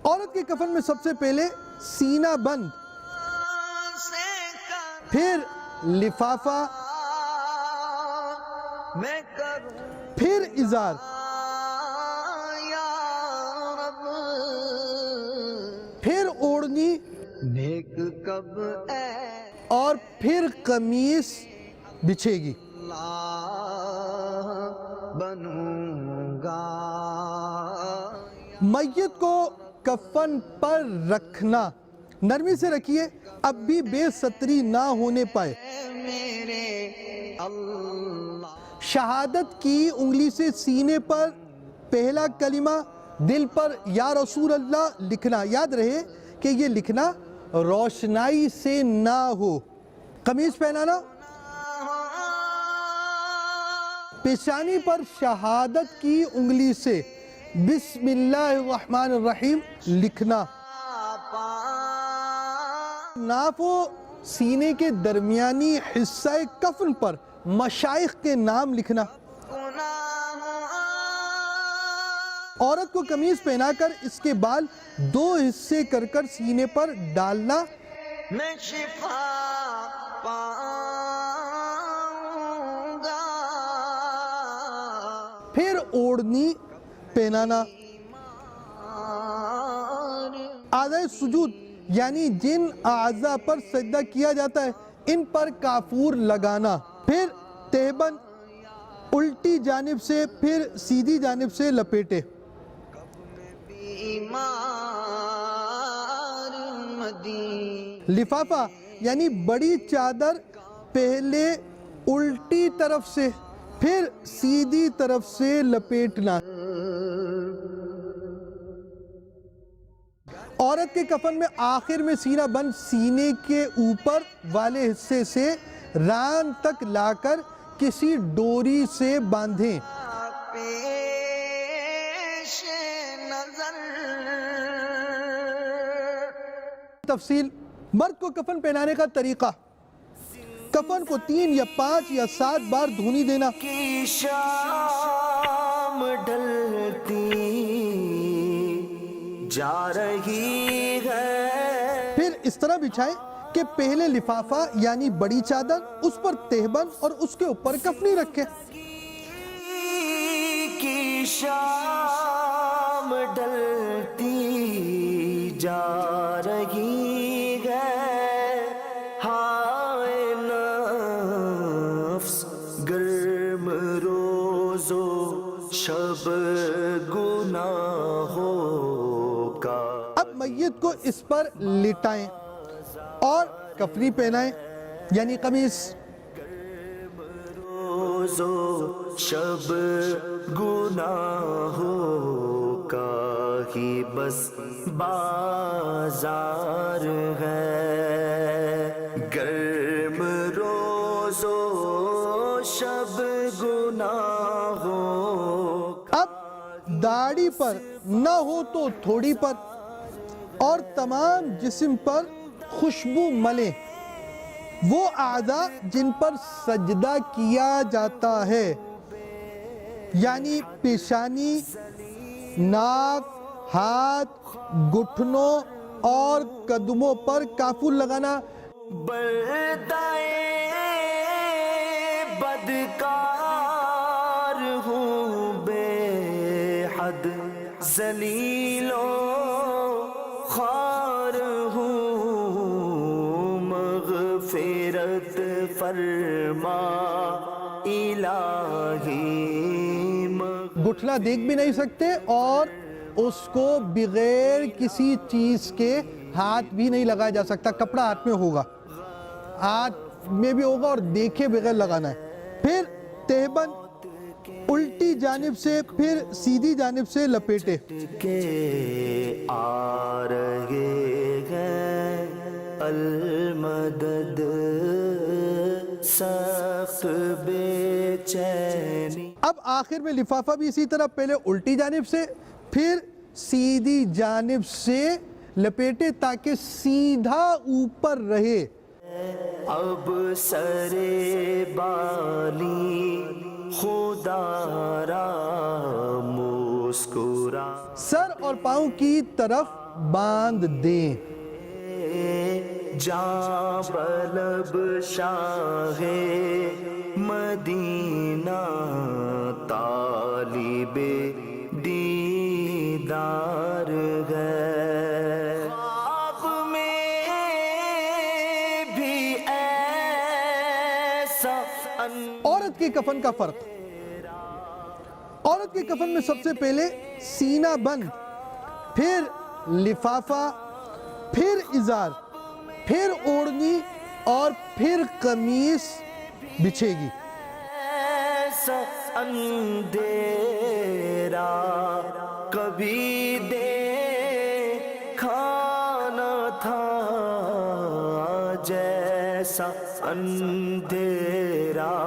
عورت کے کفن میں سب سے پہلے سینہ بند، سے پھر لفافہ، میں کروں پھر ازار، یا رب پھر اوڑھنی نیک کب اے اور پھر قمیص بچھے گی۔ اللہ بنوں گا۔ میت کو کفن پر رکھنا، نرمی سے رکھیے، اب بھی بے ستری نہ ہونے پائے۔ میرے اللہ شہادت کی انگلی سے سینے پر پہلا کلمہ، دل پر یا رسول اللہ لکھنا۔ یاد رہے کہ یہ لکھنا روشنائی سے نہ ہو۔ قمیض پہنانا، پیشانی پر شہادت کی انگلی سے بسم اللہ الرحمن الرحیم لکھنا۔ ناف و سینے کے درمیانی حصہ کفن پر مشائخ کے نام لکھنا۔ عورت کو قمیض پہنا کر اس کے بال 2 حصے کر کر سینے پر ڈالنا۔ میں شفا پاؤں گا۔ پھر اوڑھنی پہنانا۔ اعضائے سجود یعنی جن اعضاء پر سجدہ کیا جاتا ہے ان پر کافور لگانا۔ پھر تہبند الٹی جانب سے پھر سیدھی جانب سے لپیٹے۔ بیمار مدین لفافہ یعنی بڑی چادر پہلے الٹی طرف سے پھر سیدھی طرف سے لپیٹنا۔ عورت کے کفن میں آخر میں سینہ بند سینے کے اوپر والے حصے سے ران تک لا کر کسی ڈوری سے باندھیں۔ پیش نظر تفصیل، مرد کو کفن پہنانے کا طریقہ، کفن کو 3 یا 5 یا 7 بار دھونی دینا۔ کی شام ڈھلتی جا رہی ہے، پھر اس طرح بچھائیں کہ پہلے لفافہ یعنی بڑی چادر، اس پر تہبند اور اس کے اوپر کفنی رکھیں۔ کی شام ڈھلتی جا رہی ہے، ہائے نفس گرم روز و شب گناہوں کا۔ اب میت کو اس پر لٹائیں اور کفنی پہنائیں یعنی قمیص۔ روز و شب گناہوں کا ہی بس بازار ہے، گرم روز و شب گناہوں۔ اب داڑھی پر نہ ہو تو تھوڑی پر اور تمام جسم پر خوشبو ملیں، وہ اعضاء جن پر سجدہ کیا جاتا ہے یعنی پیشانی، ناک، ہاتھ، گھٹنوں اور قدموں پر کافور لگانا۔ بردائے بدکار ہوں، بے حد ذلیل و خوار ہوں، مغفرت فرما الہی۔ گھٹنا دیکھ بھی نہیں سکتے اور اس کو بغیر کسی چیز کے ہاتھ بھی نہیں لگایا جا سکتا، کپڑا ہاتھ میں ہوگا، ہاتھ میں بھی ہوگا اور دیکھے بغیر لگانا ہے. پھر تہبند الٹی جانب سے پھر سیدھی جانب سے لپیٹے. کے آ رہے ہیں المدد سخت بے چینی. اب آخر میں لفافہ بھی اسی طرح پہلے الٹی جانب سے پھر سیدھی جانب سے لپیٹے تاکہ سیدھا اوپر رہے. اب سرے بالی خدا را مسکرا. سر اور پاؤں کی طرف باندھ دیں. جاں بلب شاہ مدینہ طالب دیدار ہے. خواب میں بھی ایسا عورت کے کفن کا فرق. عورت کے کفن میں سب سے پہلے سینہ بند، پھر لفافہ، پھر ازار، پھر اوڑھنی اور پھر قمیص بچھے گی. ایسا اندھیرا کبھی دیکھا نہ تھا، جیسا اندھیرا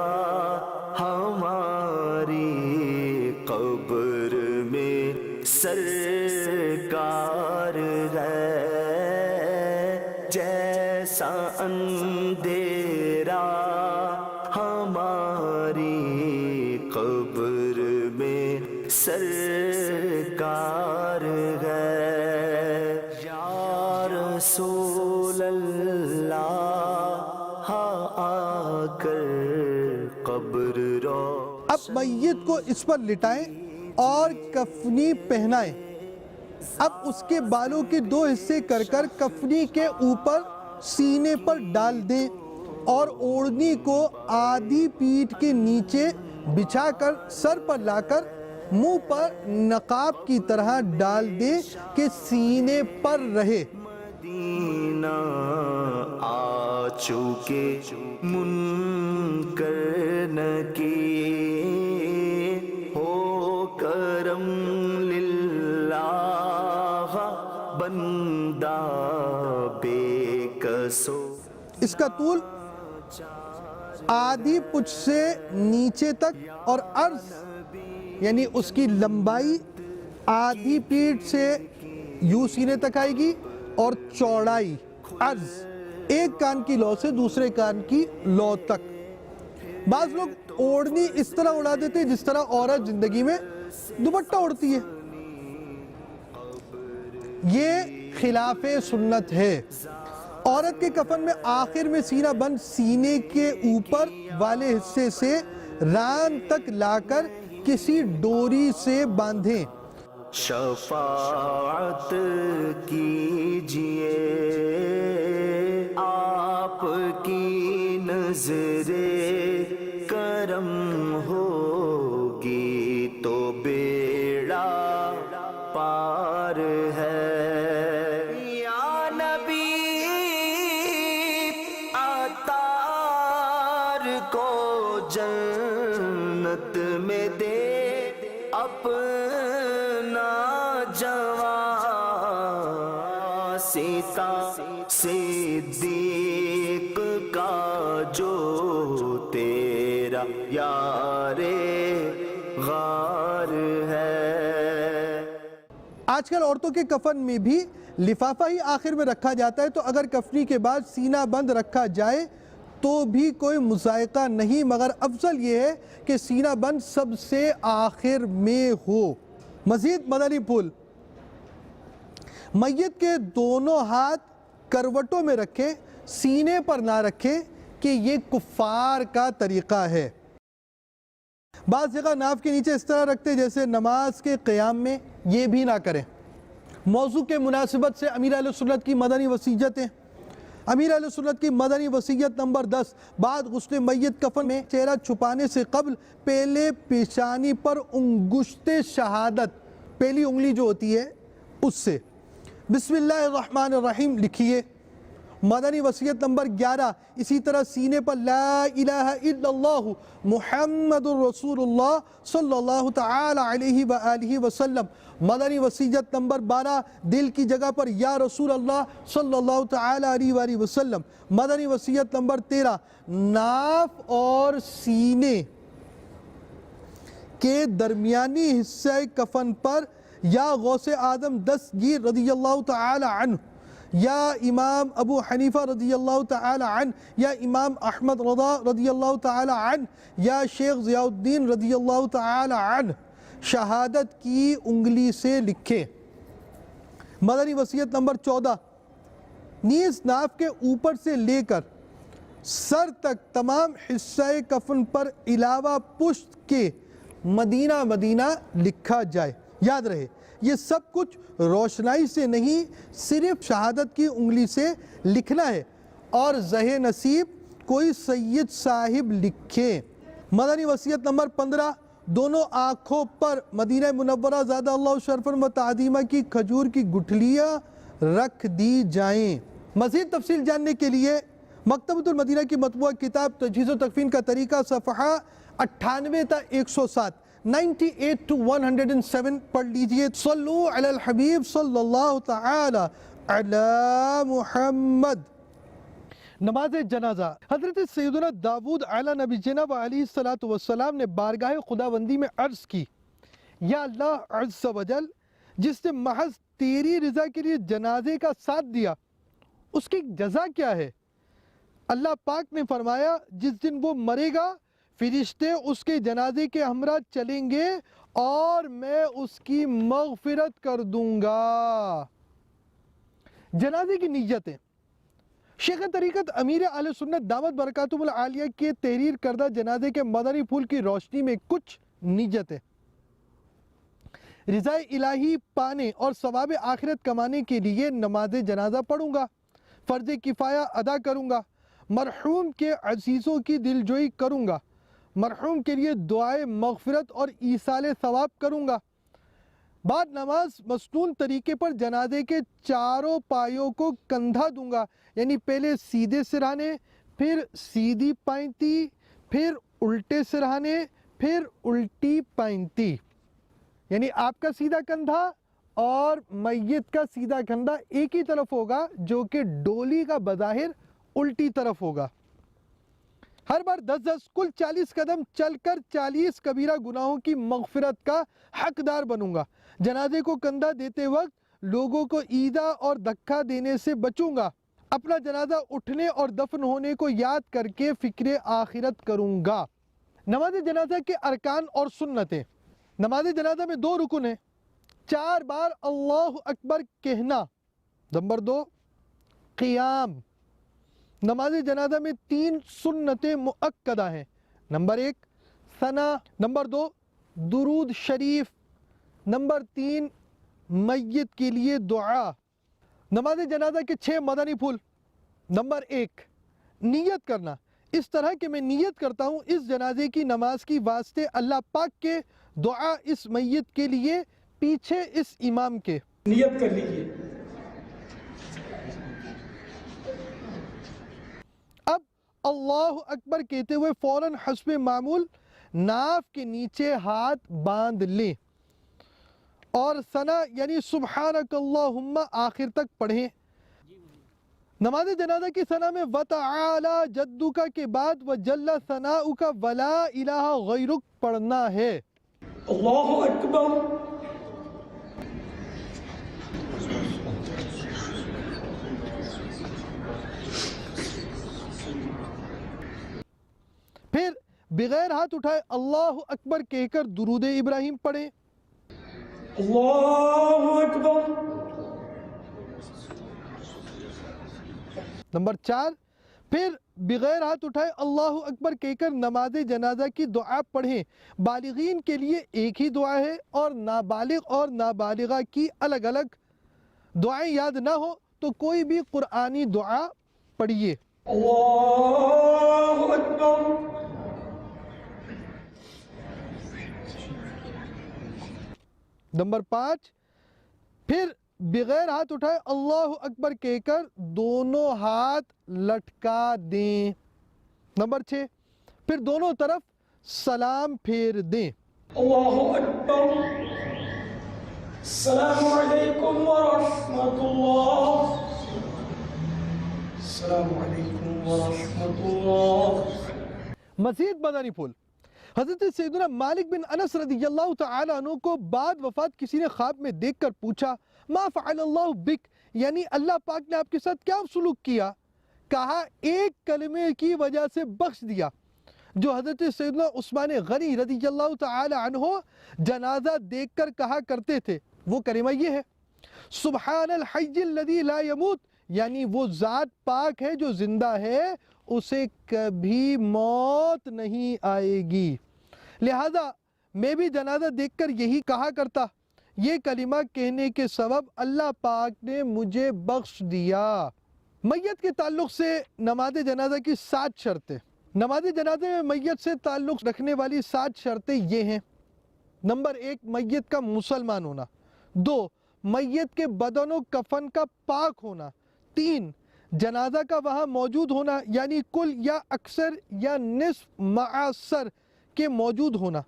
ہماری قبر میں سرکار ہے. جیسا اندھیرا ہماری قبر میں سرکار ہے. یا رسول اللہ آ کر قبر رو. اب میت کو اس پر لٹائیں اور کفنی پہنائیں. اب اس کے بالوں کے 2 حصے کر کر کفنی کے اوپر سینے پر ڈال دیں اور اوڑھنی کو آدھی پیٹھ کے نیچے بچھا کر سر پر لا کر منہ پر نقاب کی طرح ڈال دیں کہ سینے پر رہے. مدینہ آ چکے منکر نکیر ہو کرم للہ بندہ بے کسو. اس کا طول آدھی پچھ سے نیچے تک اور عرض یعنی اس کی لمبائی آدھی پیٹھ سے یوں سینے تک آئے گی اور چوڑائی عرض ایک کان کی لو سے دوسرے کان کی لو تک. بعض لوگ اوڑھنی اس طرح اڑا دیتے ہیں جس طرح عورت زندگی میں دوپٹہ اڑتی ہے. یہ خلاف سنت ہے. عورت کے کفن میں آخر میں سینہ بند سینے کے اوپر والے حصے سے ران تک لا کر کسی ڈوری سے باندھیں. شفاعت کیجئے آپ کی نظر کرم ہوگی تو بیڑا پار ہے. یا نبی عطار کو جنت میں دے اپنا جواں. سیتا صدیق کا جو تیرا یار غار ہے. آج کل عورتوں کے کفن میں بھی لفافہ ہی آخر میں رکھا جاتا ہے، تو اگر کفنی کے بعد سینہ بند رکھا جائے تو بھی کوئی مذائقہ نہیں، مگر افضل یہ ہے کہ سینہ بند سب سے آخر میں ہو. مزید مدنی پھول. میت کے دونوں ہاتھ کروٹوں میں رکھیں، سینے پر نہ رکھیں کہ یہ کفار کا طریقہ ہے. بعض جگہ ناف کے نیچے اس طرح رکھتے جیسے نماز کے قیام میں، یہ بھی نہ کریں. موضوع کے مناسبت سے امیر اہل سنت کی مدنی وصیتیں. امیر اہل سنت کی مدنی وصیت نمبر 10. بعد غسل میت کفن میں چہرہ چھپانے سے قبل پہلے پیشانی پر انگشت شہادت، پہلی انگلی جو ہوتی ہے اس سے بسم اللہ الرحمن الرحیم لکھیے مدنی وصیت نمبر 11 اسی طرح سینے پر لا الہ الا اللہ محمد الرسول اللہ صلی اللہ تعالی علیہ وآلہ وسلم. مدنی وصیت نمبر 12 دل کی جگہ پر یا رسول اللہ صلی اللہ تعالی علیہ وآلہ وسلم. مدنی وصیت نمبر 13 ناف اور سینے کے درمیانی حصہ کفن پر یا غوث اعظم دستگیر رضی اللہ تعالی عنہ یا امام ابو حنیفہ رضی اللہ تعالی عنہ یا امام احمد رضا رضی اللہ تعالی عنہ یا شیخ ضیاء الدین رضی اللہ تعالی عنہ شہادت کی انگلی سے لکھے. مدنی وصیت نمبر 14 نیز ناف کے اوپر سے لے کر سر تک تمام حصہ کفن پر علاوہ پشت کے مدینہ مدینہ لکھا جائے. یاد رہے یہ سب کچھ روشنائی سے نہیں صرف شہادت کی انگلی سے لکھنا ہے اور زہ نصیب کوئی سید صاحب لکھے. مدنی وصیت نمبر 15 دونوں آنکھوں پر مدینہ منورہ زادہ اللہ شرفاً و تعظیمہ کی کھجور کی گٹھلیاں رکھ دی جائیں. مزید تفصیل جاننے کے لیے مکتبۃ المدینہ کی مطبوعہ کتاب تجہیز و تکفین کا طریقہ صفحہ 98 تا 107 98 to 107 پڑھ لیجئے. صلو علی الحبیب صلی اللہ تعالی علی محمد. نماز جنازہ. حضرت سیدنا داود علی نبی جناب علیہ السلام نے بارگاہ خداوندی میں عرض کی یا اللہ عز و جل جس نے محض تیری رضا کے لیے جنازے کا ساتھ دیا اس کی جزا کیا ہے؟ اللہ پاک نے فرمایا جس دن وہ مرے گا فرشتے اس کے جنازے کے ہمراہ چلیں گے اور میں اس کی مغفرت کر دوں گا. جنازے کی نیتیں. شیخ طریقت امیر اہل سنت دامت برکاتہم العالیہ کے تحریر کردہ جنازے کے مدنی پھول کی روشنی میں کچھ نیتیں. رضا الہی پانے اور ثواب آخرت کمانے کے لیے نماز جنازہ پڑھوں گا، فرض کفایہ ادا کروں گا، مرحوم کے عزیزوں کی دلجوئی کروں گا، مرحوم کے لیے دعائے مغفرت اور ایصال ثواب کروں گا. بعد نماز مسنون طریقے پر جنازے کے چاروں پایوں کو کندھا دوں گا، یعنی پہلے سیدھے سرہانے، پھر سیدھی پائنتی، پھر الٹے سرہانے، پھر الٹی پائنتی. یعنی آپ کا سیدھا کندھا اور میت کا سیدھا کندھا ایک ہی طرف ہوگا جو کہ ڈولی کا بظاہر الٹی طرف ہوگا. ہر بار 10 کل 40 قدم چل کر 40 کبیرہ گناہوں کی مغفرت کا حقدار بنوں گا. جنازے کو کندھا دیتے وقت لوگوں کو ایذا اور دھکا دینے سے بچوں گا. اپنا جنازہ اٹھنے اور دفن ہونے کو یاد کر کے فکر آخرت کروں گا. نماز جنازہ کے ارکان اور سنتیں. نماز جنازہ میں 2 رکن ہیں. 4 بار اللہ اکبر کہنا. نمبر 2 قیام. نماز جنازہ میں 3 سنتیں مؤکدہ ہیں. نمبر 1 ثنا، نمبر 2 درود شریف، نمبر 3 میت کے لیے دعا. نماز جنازہ کے 6 مدنی پھول. نمبر 1 نیت کرنا. اس طرح کہ میں نیت کرتا ہوں اس جنازے کی نماز کی واسطے اللہ پاک کے، دعا اس میت کے لیے، پیچھے اس امام کے. نیت کر لیجئے. اب اللہ اکبر کہتے ہوئے فوراً حسب معمول ناف کے نیچے ہاتھ باندھ لیں اور ثنا یعنی سبحانک اللہم آخر تک پڑھیں. نماز جنازہ کی ثنا میں وَتَعَالَى جَدُّكَ کے بعد وَجَلَّ ثَنَاؤُكَ وَلَا إِلَهَ غَيْرُكَ پڑھنا ہے. اللہ اکبر. پھر بغیر ہاتھ اٹھائے اللہ اکبر کہہ کر درود ابراہیم پڑھیں. اللہ اکبر. نمبر 4 پھر بغیر ہاتھ اٹھائے اللہ اکبر کہہ کر نماز جنازہ کی دعا پڑھیں. بالغین کے لیے ایک ہی دعا ہے اور نابالغ اور نابالغہ کی الگ الگ. دعائیں یاد نہ ہو تو کوئی بھی قرآنی دعا پڑھیے. اللہ اکبر. نمبر 5 پھر بغیر ہاتھ اٹھائے اللہ اکبر کہہ کر دونوں ہاتھ لٹکا دیں۔ نمبر 6، پھر دونوں طرف سلام پھیر دیں۔ اللہ اکبر، السلام علیکم ورحمۃ اللہ، السلام علیکم ورحمۃ اللہ۔ مزید مدنی پھول، حضرت سیدنا مالک بن انس رضی اللہ تعالی عنہ کو بعد وفات کسی نے خواب میں دیکھ کر پوچھا ما فعل اللہ بک، یعنی اللہ پاک نے آپ کے ساتھ کیا سلوک کیا؟ کہا ایک کلمے کی وجہ سے بخش دیا، جو حضرت سیدنا عثمان غنی رضی اللہ تعالی عنہ جنازہ دیکھ کر کہا کرتے تھے۔ وہ کلمہ یہ ہے سبحان الحی الذی لا یموت، یعنی وہ ذات پاک ہے جو زندہ ہے، اسے کبھی موت نہیں آئے گی۔ لہذا میں بھی جنازہ دیکھ کر یہی کہا کرتا، یہ کلمہ کہنے کے سبب اللہ پاک نے مجھے بخش دیا۔ میت کے تعلق سے نماز جنازہ کی 7 شرطیں۔ نماز جنازے میں میت سے تعلق رکھنے والی 7 شرطیں یہ ہیں۔ نمبر 1، میت کا مسلمان ہونا۔ 2، میت کے بدن و کفن کا پاک ہونا۔ 3، جنازہ کا وہاں موجود ہونا، یعنی کل یا اکثر یا نصف معاصر کے موجود ہونا،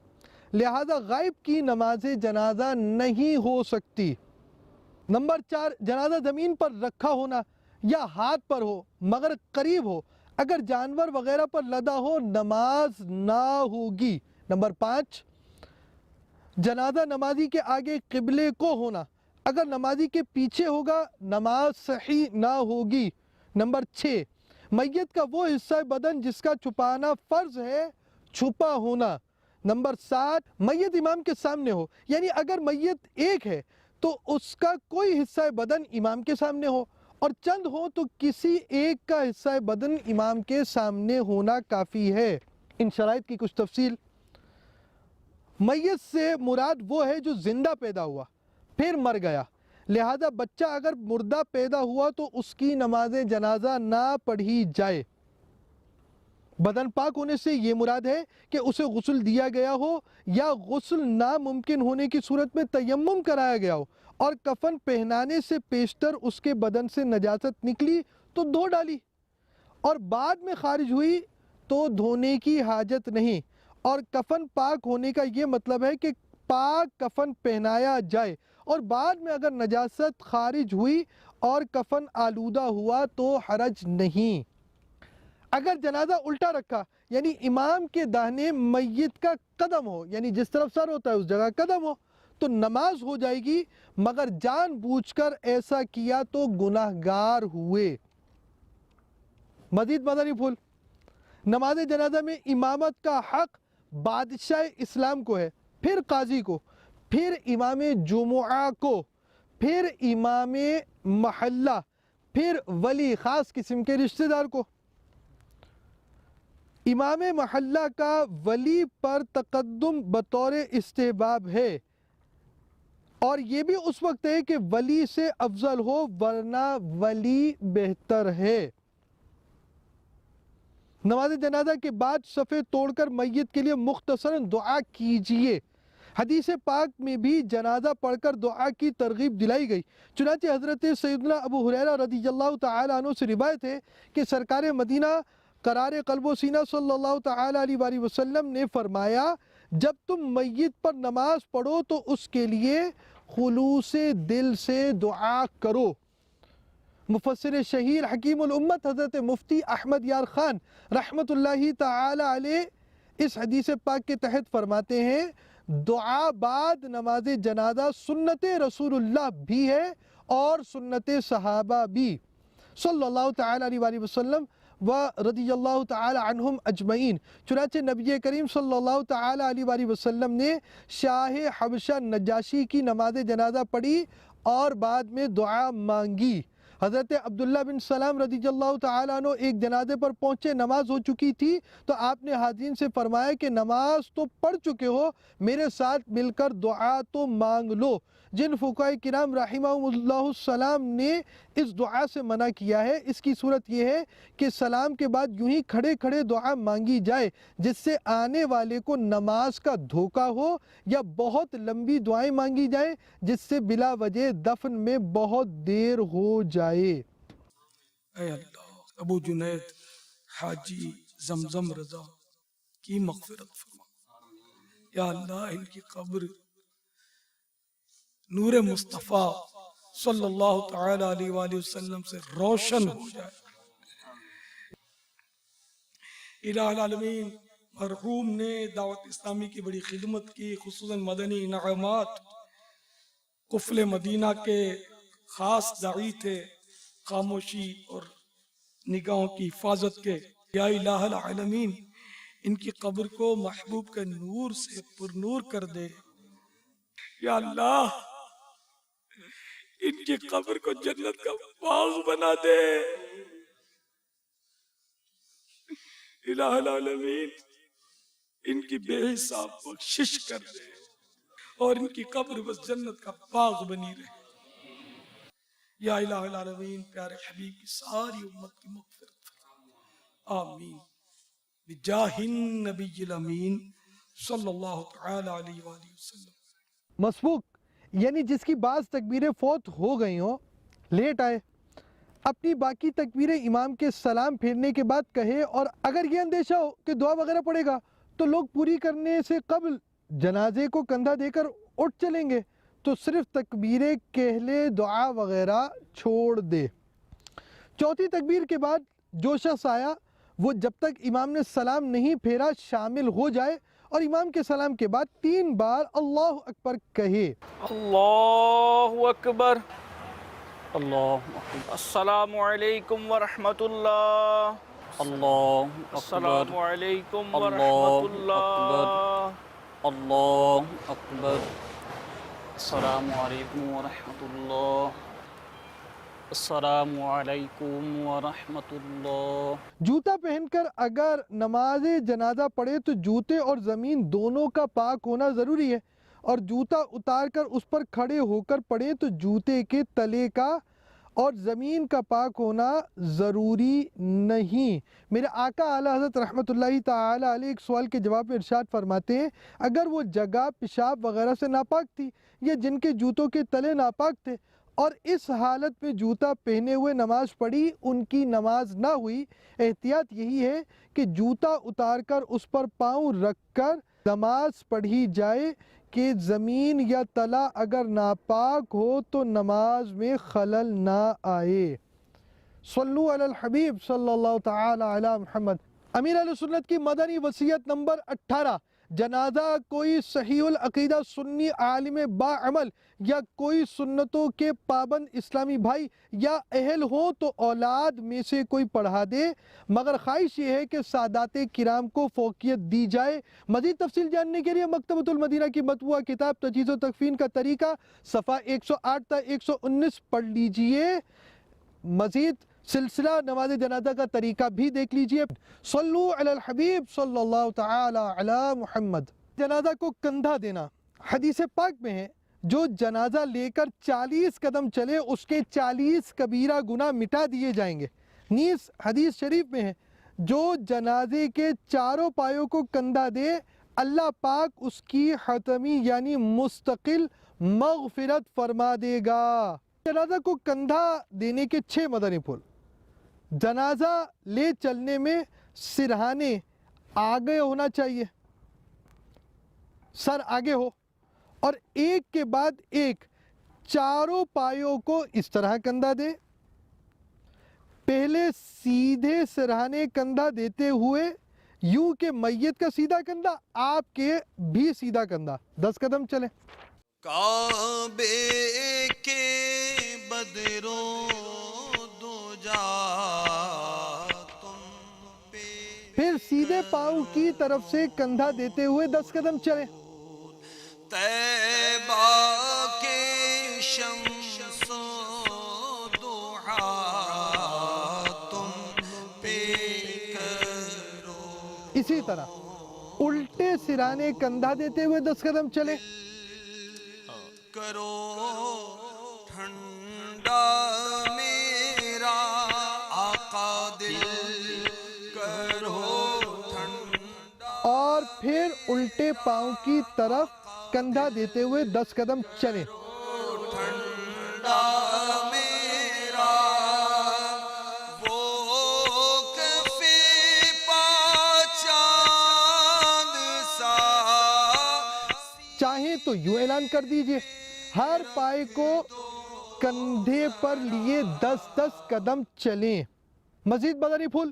لہذا غائب کی نماز جنازہ نہیں ہو سکتی۔ نمبر 4، جنازہ زمین پر رکھا ہونا یا ہاتھ پر ہو مگر قریب ہو، اگر جانور وغیرہ پر لدا ہو نماز نہ ہوگی۔ نمبر 5، جنازہ نمازی کے آگے قبلے کو ہونا، اگر نمازی کے پیچھے ہوگا نماز صحیح نہ ہوگی۔ نمبر 6، میت کا وہ حصہ بدن جس کا چھپانا فرض ہے چھپا ہونا۔ نمبر 7، میت امام کے سامنے ہو، یعنی اگر میت ایک ہے تو اس کا کوئی حصہ بدن امام کے سامنے ہو، اور چند ہو تو کسی ایک کا حصہ بدن امام کے سامنے ہونا کافی ہے۔ ان شرائط کی کچھ تفصیل۔ میت سے مراد وہ ہے جو زندہ پیدا ہوا پھر مر گیا، لہذا بچہ اگر مردہ پیدا ہوا تو اس کی نماز جنازہ نہ پڑھی جائے۔ بدن پاک ہونے سے یہ مراد ہے کہ اسے غسل دیا گیا ہو یا غسل ناممکن ہونے کی صورت میں تیمم کرایا گیا ہو، اور کفن پہنانے سے پیشتر اس کے بدن سے نجاست نکلی تو دھو ڈالی، اور بعد میں خارج ہوئی تو دھونے کی حاجت نہیں۔ اور کفن پاک ہونے کا یہ مطلب ہے کہ پاک کفن پہنایا جائے، اور بعد میں اگر نجاست خارج ہوئی اور کفن آلودہ ہوا تو حرج نہیں۔ اگر جنازہ الٹا رکھا، یعنی امام کے داہنے میت کا قدم ہو، یعنی جس طرف سر ہوتا ہے اس جگہ قدم ہو، تو نماز ہو جائے گی، مگر جان بوجھ کر ایسا کیا تو گناہگار ہوئے۔ مزید مدنی پھول، نماز جنازہ میں امامت کا حق بادشاہ اسلام کو ہے، پھر قاضی کو، پھر امام جمعہ کو، پھر امام محلہ، پھر ولی خاص قسم کے رشتہ دار کو۔ امام محلہ کا ولی پر تقدم بطور استحباب ہے، اور یہ بھی اس وقت ہے کہ ولی سے افضل ہو، ورنہ ولی بہتر ہے۔ نماز جنازہ کے بعد صفیں توڑ کر میت کے لیے مختصراً دعا کیجئے۔ حدیث پاک میں بھی جنازہ پڑھ کر دعا کی ترغیب دلائی گئی، چنانچہ حضرت سیدنا ابو ہریرہ رضی اللہ تعالی عنہ سے روایت ہے کہ سرکار مدینہ قرار قلب و سینہ صلی اللہ تعالی علیہ وآلہ وسلم نے فرمایا، جب تم میت پر نماز پڑھو تو اس کے لیے خلوص دل سے دعا کرو۔ مفسر شہیر حکیم الامت حضرت مفتی احمد یار خان رحمت اللہ تعالی علیہ اس حدیث پاک کے تحت فرماتے ہیں، دعا بعد نماز جنازہ سنت رسول اللہ بھی ہے اور سنت صحابہ بھی صلی اللہ تعالی علیہ وآلہ وسلم و رضی اللہ تعالی عنہم اجمعین۔ چنانچہ نبی کریم صلی اللہ تعالی علیہ وآلہ وسلم نے شاہ حبشہ نجاشی کی نماز جنازہ پڑھی اور بعد میں دعا مانگی۔ حضرت عبداللہ بن سلام رضی اللہ تعالیٰ عنہ ایک جنازے پر پہنچے، نماز ہو چکی تھی، تو آپ نے حاضرین سے فرمایا کہ نماز تو پڑھ چکے ہو، میرے ساتھ مل کر دعا تو مانگ لو۔ جن فقہاء کرام رحمہم اللہ السلام نے اس دعا سے منع کیا ہے، اس کی صورت یہ ہے کہ سلام کے بعد یوں ہی کھڑے کھڑے دعا مانگی جائے، جس سے آنے والے کو نماز کا دھوکہ ہو، یا بہت لمبی دعائیں مانگی جائیں جس سے بلا وجہ دفن میں بہت دیر ہو جائے۔ اے اللہ، ابو جنید حاجی زمزم رضا کی مغفرت فرما۔ یا اللہ، ان کی قبر نور مصطفیٰ صلی اللہ تعالی علیہ وآلہ وسلم سے روشن ہو جائے۔ الہ العالمین، مرحوم نے دعوت اسلامی کی بڑی خدمت کی، خصوصاً مدنی انعامات، قفل مدینہ کے خاص داعی تھے، خاموشی اور نگاہوں کی حفاظت کے۔ یا الہ العالمین، ان کی قبر کو محبوب کے نور سے پر نور کر دے۔ یا اللہ، ان کی قبر کو جنت کا باغ بنا دے۔ الہ العالمین، ان کی بے حساب بخشش کر دے اور ان کی قبر بس جنت کا باغ بنی رہے۔ یا الہ العالمین، پیارے حبیب کی ساری امت کی مغفرت فرما، آمین، بجاہ النبی الامین صلی اللہ تعالی علیہ وآلہ وسلم۔ مسبوق یعنی جس کی بعض تکبیریں فوت ہو گئی ہوں، لیٹ آئے، اپنی باقی تکبیریں امام کے سلام پھیرنے کے بعد کہے، اور اگر یہ اندیشہ ہو کہ دعا وغیرہ پڑے گا تو لوگ پوری کرنے سے قبل جنازے کو کندھا دے کر اٹھ چلیں گے، تو صرف تکبیریں کہہ لے، دعا وغیرہ چھوڑ دے۔ چوتھی تکبیر کے بعد جو شخص آیا وہ جب تک امام نے سلام نہیں پھیرا شامل ہو جائے، اور امام کے سلام کے بعد 3 بار اللہ اکبر کہے۔ اللہ اکبر، اللہ اکبر، السلام علیکم ورحمۃ اللہ، اللہ السلام علیکم ورحمۃ اللہ، اللہ اکبر، السلام علیکم ورحمۃ اللہ، السلام علیکم ورحمۃ اللہ۔ جوتا پہن کر اگر نماز جنازہ پڑھے تو جوتے اور زمین دونوں کا پاک ہونا ضروری ہے، اور جوتا اتار کر اس پر کھڑے ہو کر پڑھے تو جوتے کے تلے کا اور زمین کا پاک ہونا ضروری نہیں۔ میرے آقا اعلیٰ حضرت رحمت اللہ تعالی علیہ ایک سوال کے جواب میں ارشاد فرماتے ہیں، اگر وہ جگہ پیشاب وغیرہ سے ناپاک تھی، یا جن کے جوتوں کے تلے ناپاک تھے، اور اس حالت میں جوتا پہنے ہوئے نماز پڑھی، ان کی نماز نہ ہوئی۔ احتیاط یہی ہے کہ جوتا اتار کر اس پر پاؤں رکھ کر نماز پڑھی جائے کہ زمین یا تلا اگر ناپاک ہو تو نماز میں خلل نہ آئے۔ صلو علی الحبیب صلی اللہ تعالی علی محمد۔ امیر اہل سنت کی مدنی وصیت نمبر 18، جنازہ کوئی صحیح العقیدہ سنی عالم باعمل یا کوئی سنتوں کے پابند اسلامی بھائی یا اہل ہو تو اولاد میں سے کوئی پڑھا دے، مگر خواہش یہ ہے کہ سادات کرام کو فوقیت دی جائے۔ مزید تفصیل جاننے کے لیے مکتبۃ المدینہ کی مطبوعہ کتاب تجہیز و تکفین کا طریقہ صفحہ 108 تا 119 پڑھ لیجئے۔ مزید سلسلہ نماز جنازہ کا طریقہ بھی دیکھ لیجئے۔ صلو علی الحبیب صلی اللہ تعالی علی محمد۔ جنازہ کو کندھا دینا، حدیث پاک میں ہے، جو جنازہ لے کر 40 قدم چلے اس کے 40 کبیرہ گناہ مٹا دیے جائیں گے۔ نیز حدیث شریف میں ہے، جو جنازے کے چاروں پایوں کو کندھا دے، اللہ پاک اس کی حتمی یعنی مستقل مغفرت فرما دے گا۔ جنازہ کو کندھا دینے کے 6 مدنی پھول۔ جنازہ لے چلنے میں سرہانے آگے ہونا چاہیے، سر آگے ہو، اور ایک کے بعد ایک چاروں پایوں کو اس طرح کندھا دے۔ پہلے سیدھے سرہانے کندھا دیتے ہوئے یوں کہ میت کا سیدھا کندھا، آپ کے بھی سیدھا کندھا، 10 قدم چلیں۔ کعبے کے بدروں دو جا تم پہ، پھر سیدھے پاؤں کی طرف سے کندھا دیتے ہوئے 10 قدم چلیں۔ طیبہ کے شمس و ضحا اسی طرح الٹے سرانے کندھا دیتے ہوئے 10 قدم چلیں. کرو ٹھنڈا میرا آقا دل کرو ٹھنڈا. اور پھر الٹے پاؤں کی طرف کندھا دیتے ہوئے 10 قدم چلیں. ٹھنڈا میرا وہ کفی پا چاند سا. چاہیں تو یوں اعلان کر دیجئے ہر پائے کو کندھے پر لیے 10 قدم چلیں. مزید بدنی پھول.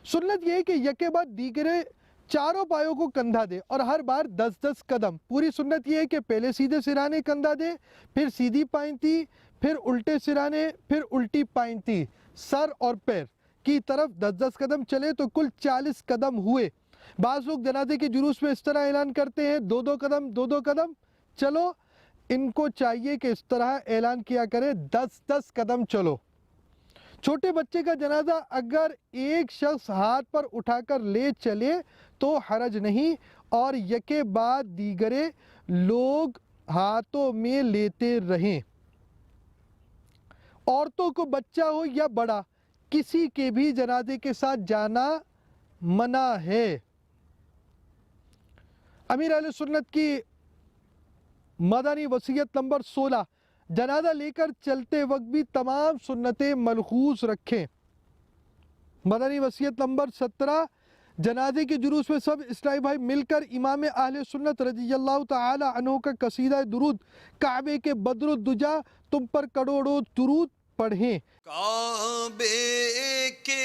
سنت یہ ہے کہ یکے بعد دیگرے چاروں پایوں کو کندھا دے اور ہر بار 10 قدم. پوری سنت یہ ہے کہ پہلے سیدھے سرانے کندھا دے، پھر سیدھی پائنتی، پھر الٹے سرانے، پھر الٹی پائنتی، سر اور پیر کی طرف 10 قدم چلے تو کل 40 قدم ہوئے. بعض لوگ جنازے کے جلوس میں اس طرح اعلان کرتے ہیں 2 قدم 2 قدم. چلو ان کو چاہیے کہ اس طرح اعلان کیا کرے 10 قدم چلو. چھوٹے بچے کا جنازہ اگر ایک شخص ہاتھ پر اٹھا کر لے چلے تو حرج نہیں اور یکے بعد دیگرے لوگ ہاتھوں میں لیتے رہیں. عورتوں کو بچہ ہو یا بڑا کسی کے بھی جنازے کے ساتھ جانا منع ہے. امیر اہل سنت کی مدنی وصیت نمبر 16 جنازہ لے کر چلتے وقت بھی تمام سنتیں ملحوظ رکھیں. مدنی وصیت نمبر 17 جنازے کے جلوس میں سب اسلامی بھائی مل کر امام اہل سنت رضی اللہ تعالی عنہ کا قصیدہ درود کعبے کے بدر الدجا تم پر کروڑوں درود پڑھیں. کعبے کے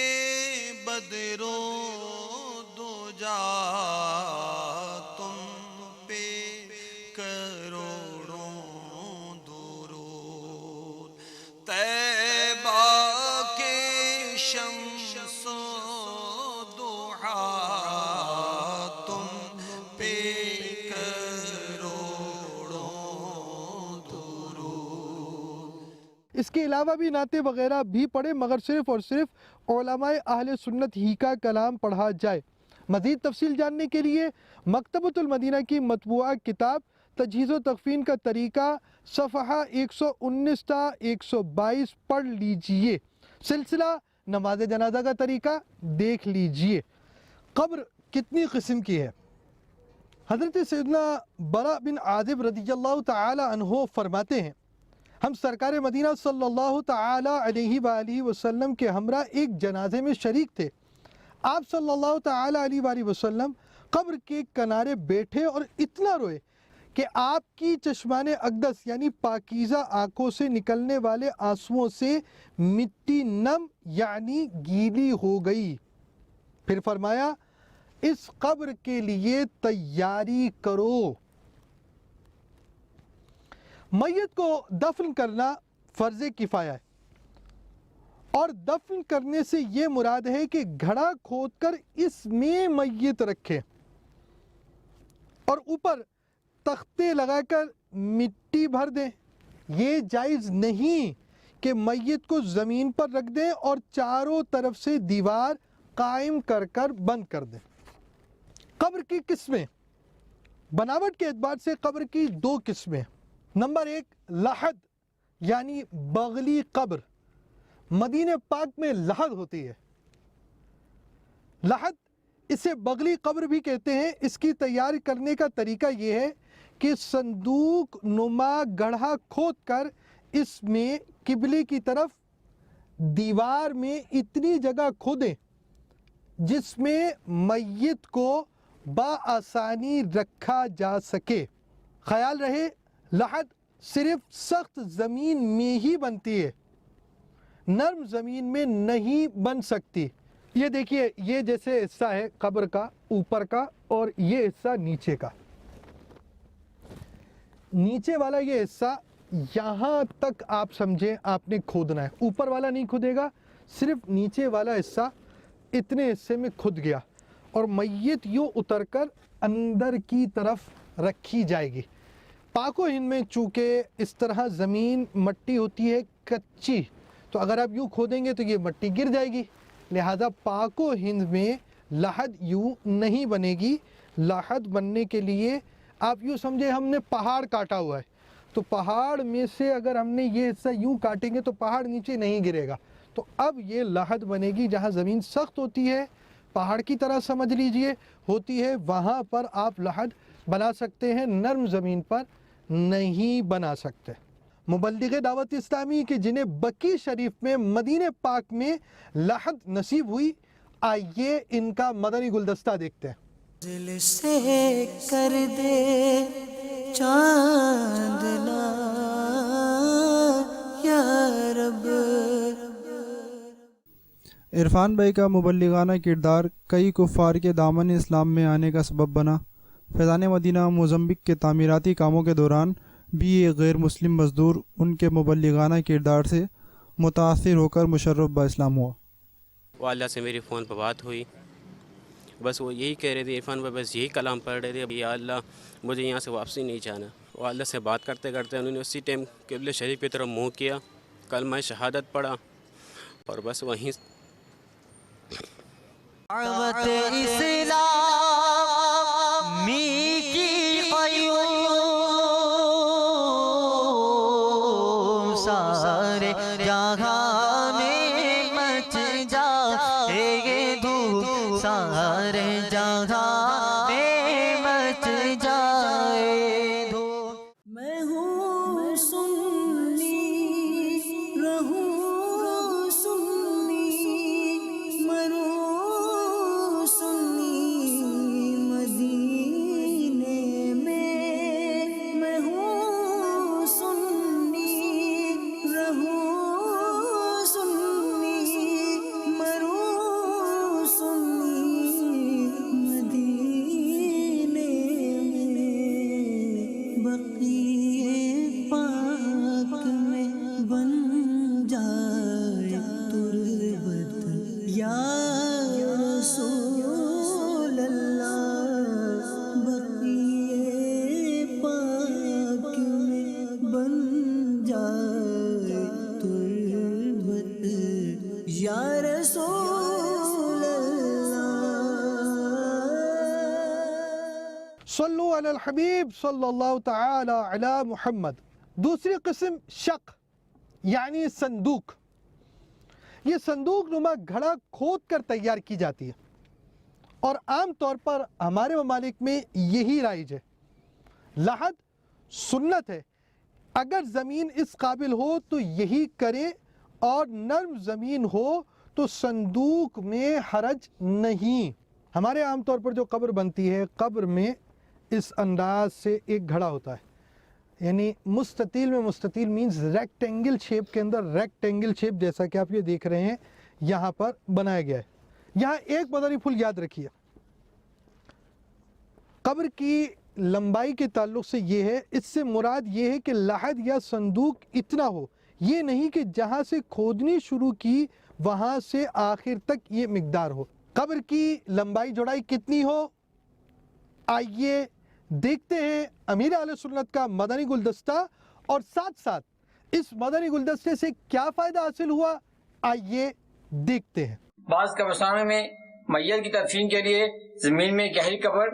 بدرو دجا تم پہ کروڑوں درود. طیبہ کے شمس و ضحا تم پہ کروڑوں درود. اس کے علاوہ بھی نعتیں وغیرہ بھی پڑھیں مگر صرف اور صرف علماء اہل سنت ہی کا کلام پڑھا جائے. مزید تفصیل جاننے کے لیے مکتبۃ المدینہ کی مطبوعہ کتاب تجہیز و تکفین کا طریقہ صفحہ 119 تا 122 پڑھ لیجئے. سلسلہ نماز جنازہ کا طریقہ دیکھ لیجئے. قبر کتنی قسم کی ہے؟ حضرت سیدنا برا بن عازب رضی اللہ تعالی عنہ فرماتے ہیں ہم سرکار مدینہ صلی اللہ تعالی علیہ وآلہ وسلم کے ہمراہ ایک جنازے میں شریک تھے. آپ صلی اللہ تعالی علیہ وآلہ وسلم قبر کے کنارے بیٹھے اور اتنا روئے کہ آپ کی چشمان اقدس یعنی پاکیزہ آنکھوں سے نکلنے والے آنسوؤں سے مٹی نم یعنی گیلی ہو گئی. پھر فرمایا اس قبر کے لیے تیاری کرو. میت کو دفن کرنا فرض کفایہ ہے اور دفن کرنے سے یہ مراد ہے کہ گھڑا کھود کر اس میں میت رکھیں اور اوپر تختے لگا کر مٹی بھر دیں. یہ جائز نہیں کہ میت کو زمین پر رکھ دیں اور چاروں طرف سے دیوار قائم کر کر بند کر دیں. قبر کی قسمیں. بناوٹ کے اعتبار سے قبر کی 2 قسمیں. نمبر 1 لحد یعنی بغلی قبر. مدینہ پاک میں لحد ہوتی ہے. لحد اسے بغلی قبر بھی کہتے ہیں. اس کی تیار کرنے کا طریقہ یہ ہے کہ صندوق نما گڑھا کھود کر اس میں قبلے کی طرف دیوار میں اتنی جگہ کھودیں جس میں میت کو بآسانی رکھا جا سکے. خیال رہے لحد صرف سخت زمین میں ہی بنتی ہے، نرم زمین میں نہیں بن سکتی. یہ دیکھیے یہ جیسے حصہ ہے قبر کا اوپر کا اور یہ حصہ نیچے کا. نیچے والا یہ حصہ یہاں تک آپ سمجھیں آپ نے کھودنا ہے. اوپر والا نہیں کھودے گا، صرف نیچے والا حصہ اتنے حصے میں کھد گیا اور میت یوں اتر کر اندر کی طرف رکھی جائے گی. پاک و ہند میں چونکہ اس طرح زمین مٹی ہوتی ہے کچی، تو اگر آپ یوں کھودیں گے تو یہ مٹی گر جائے گی. لہذا پاک و ہند میں لحد یوں نہیں بنے گی. لحد بننے کے لیے آپ یوں سمجھے ہم نے پہاڑ کاٹا ہوا ہے, تو پہاڑ میں سے اگر ہم نے یہ حصہ یوں کاٹیں گے تو پہاڑ نیچے نہیں گرے گا. تو اب یہ لحد بنے گی جہاں زمین سخت ہوتی ہے, پہاڑ کی طرح سمجھ لیجئے ہوتی ہے, وہاں پر آپ لحد بنا سکتے ہیں, نرم زمین پر نہیں بنا سکتے. مبلغ دعوت اسلامی کہ جنہیں بقی شریف میں مدینہ پاک میں لحد نصیب ہوئی, آئیے ان کا مدنی گلدستہ دیکھتے ہیں. دل سے کر دے چاندنا یا رب. عرفان بھائی کا مبلغانہ کردار کئی کفار کے دامن اسلام میں آنے کا سبب بنا. فیضان مدینہ موزمبیق کے تعمیراتی کاموں کے دوران بھی ایک غیر مسلم مزدور ان کے مبلغانہ کردار سے متاثر ہو کر مشرف با اسلام ہوا. وہ اللہ سے میری فون پہ بات ہوئی, بس وہ یہی کہہ رہے تھے, عرفان بھائی بس یہی کلام پڑھ رہے تھے, یا اللہ مجھے یہاں سے واپسی نہیں جانا. وہ اللہ سے بات کرتے کرتے انہوں نے اسی ٹائم قبلہ شریف کی طرف منہ کیا, کلمہ شہادت پڑھا, اور بس وہیں دعوت اسلامی کی قیوم سارے جہاں میں مچ جائے گے دھوم, سارے جہاں میں مچ جائے دھوم. میں ہوں سنی رہوں سنی مروں سنی مدینے میں. میں ہوں سنی رہوں سنی مروں سنی مدینے میں. بقیہ پاک میں بن جائے تربت یا رسول اللہ. بقیہ پاک میں بن جائے تربت یا رسول اللہ. صلو علی الحبیب صلی اللہ تعالی علی محمد. دوسری قسم شق یعنی صندوق. یہ صندوق نما گھڑا کھود کر تیار کی جاتی ہے, اور عام طور پر ہمارے ممالک میں یہی رائج ہے. لحد سنت ہے, اگر زمین اس قابل ہو تو یہی کرے, اور نرم زمین ہو تو صندوق میں حرج نہیں. ہمارے عام طور پر جو قبر بنتی ہے, قبر میں اس انداز سے ایک گھڑا ہوتا ہے, یعنی مستطیل میں, مستطیل مینز ریکٹینگل شیپ کے اندر ریکٹینگل شیپ, جیسا کہ آپ یہ دیکھ رہے ہیں یہاں پر بنایا گیا ہے. یہاں ایک مدنی پھول یاد رکھیے, قبر کی لمبائی کے تعلق سے یہ ہے, اس سے مراد یہ ہے کہ لحد یا صندوق اتنا ہو, یہ نہیں کہ جہاں سے کھودنی شروع کی وہاں سے آخر تک یہ مقدار ہو. قبر کی لمبائی جوڑائی کتنی ہو, آئیے دیکھتے ہیں امیر اہل سنت کا مدنی گلدستہ, اور ساتھ ساتھ اس مدنی گلدستے سے کیا فائدہ حاصل ہوا, آئیے دیکھتے ہیں. بعض قبرستانوں میں میت کی تدفین کے لیے زمین میں گہری قبر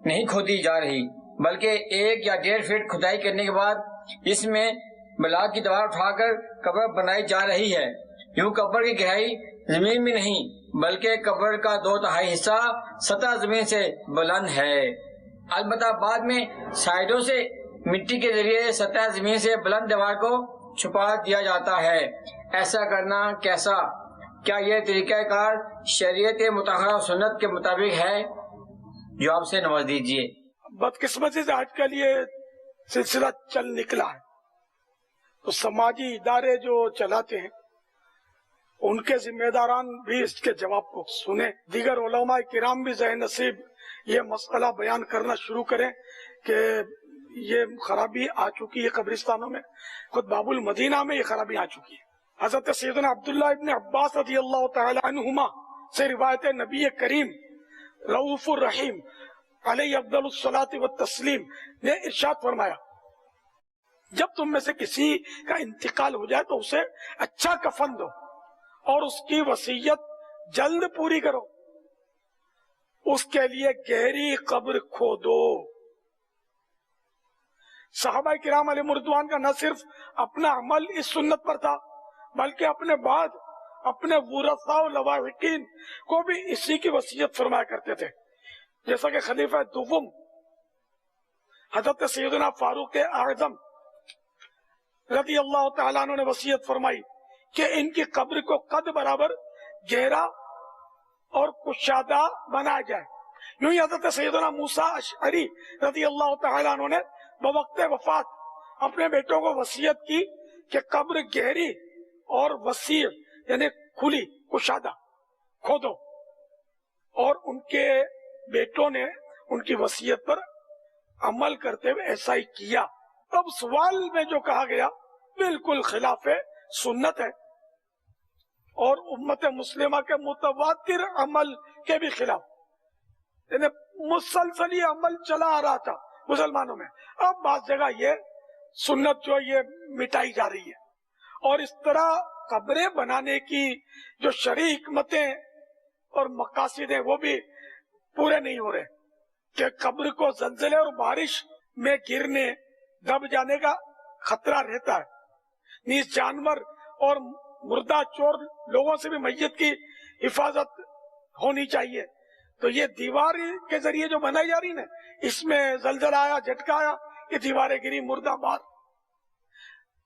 نہیں کھودی جا رہی, بلکہ 1 یا 1.5 فٹ کھدائی کرنے کے بعد اس میں بلاک کی دیوار اٹھا کر قبر بنائی جا رہی ہے. یوں قبر کی گہرائی زمین میں نہیں, بلکہ قبر کا 2/3 حصہ سطح زمین سے بلند ہے. البتہ بعد میں سائڈوں سے مٹی کے ذریعے سطح زمین سے بلند دیوار کو چھپا دیا جاتا ہے. ایسا کرنا کیسا؟ کیا یہ طریقہ کار شریعت مطہرہ و سنت کے مطابق ہے؟ جواب سے نواز دیجیے. بدقسمتی سے آج کل یہ سلسلہ چل نکلا ہے, تو سماجی ادارے جو چلاتے ہیں ان کے ذمہ داران بھی اس کے جواب کو سنیں. دیگر علماء کرام بھی ذہن نصیب یہ مسئلہ بیان کرنا شروع کریں کہ یہ خرابی آ چکی ہے قبرستانوں میں. خود باب المدینہ میں یہ خرابی آ چکی ہے. حضرت سیدنا عبداللہ ابن عباس رضی اللہ تعالی عنہما سے روایت نبی کریم رؤوف الرحیم علیہ افضل الصلاۃ والتسلیم نے ارشاد فرمایا, جب تم میں سے کسی کا انتقال ہو جائے تو اسے اچھا کفن دو اور اس کی وصیت جلد پوری کرو. اس کے لیے گہری قبر کھودو. صحابہ کرام علیہ مردوان کا نہ صرف اپنا عمل اس سنت پر تھا بلکہ اپنے بعد اپنے ورثاء و لواحقین کو بھی اسی کی وصیت فرمایا کرتے تھے. جیسا کہ خلیفہ دوم حضرت سیدنا فاروق اعظم رضی اللہ تعالیٰ عنہ نے وصیت فرمائی کہ ان کی قبر کو قد برابر گہرا اور کشادہ بنایا جائے. یوں ہی حضرت سیدنا موسیٰ اشعری رضی اللہ تعالیٰ عنہ نے بوقت وفات اپنے بیٹوں کو وصیت کی کہ قبر گہری اور وسیع یعنی کھلی کشادہ کھودو، اور ان کے بیٹوں نے ان کی وصیت پر عمل کرتے ہوئے ایسا ہی کیا. اب سوال میں جو کہا گیا بالکل خلاف سنت ہے اور امت مسلمہ کے متواتر عمل کے بھی خلاف، یعنی مسلسل یہ عمل چلا آ رہا تھا مسلمانوں میں. اب بعض جگہ یہ سنت جو یہ مٹائی جا رہی ہے اور اس طرح قبریں بنانے کی جو شرعی حکمتیں اور مقاصد ہیں وہ بھی پورے نہیں ہو رہے کہ قبر کو زلزلے اور بارش میں گرنے دب جانے کا خطرہ رہتا ہے. نیز جانور اور مردہ چور لوگوں سے بھی میت کی حفاظت ہونی چاہیے. تو یہ دیوار کے ذریعے جو بنائی جا رہی نا، اس میں زلزلہ آیا، جھٹکا آیا، یہ دیواریں گری مردہ بار،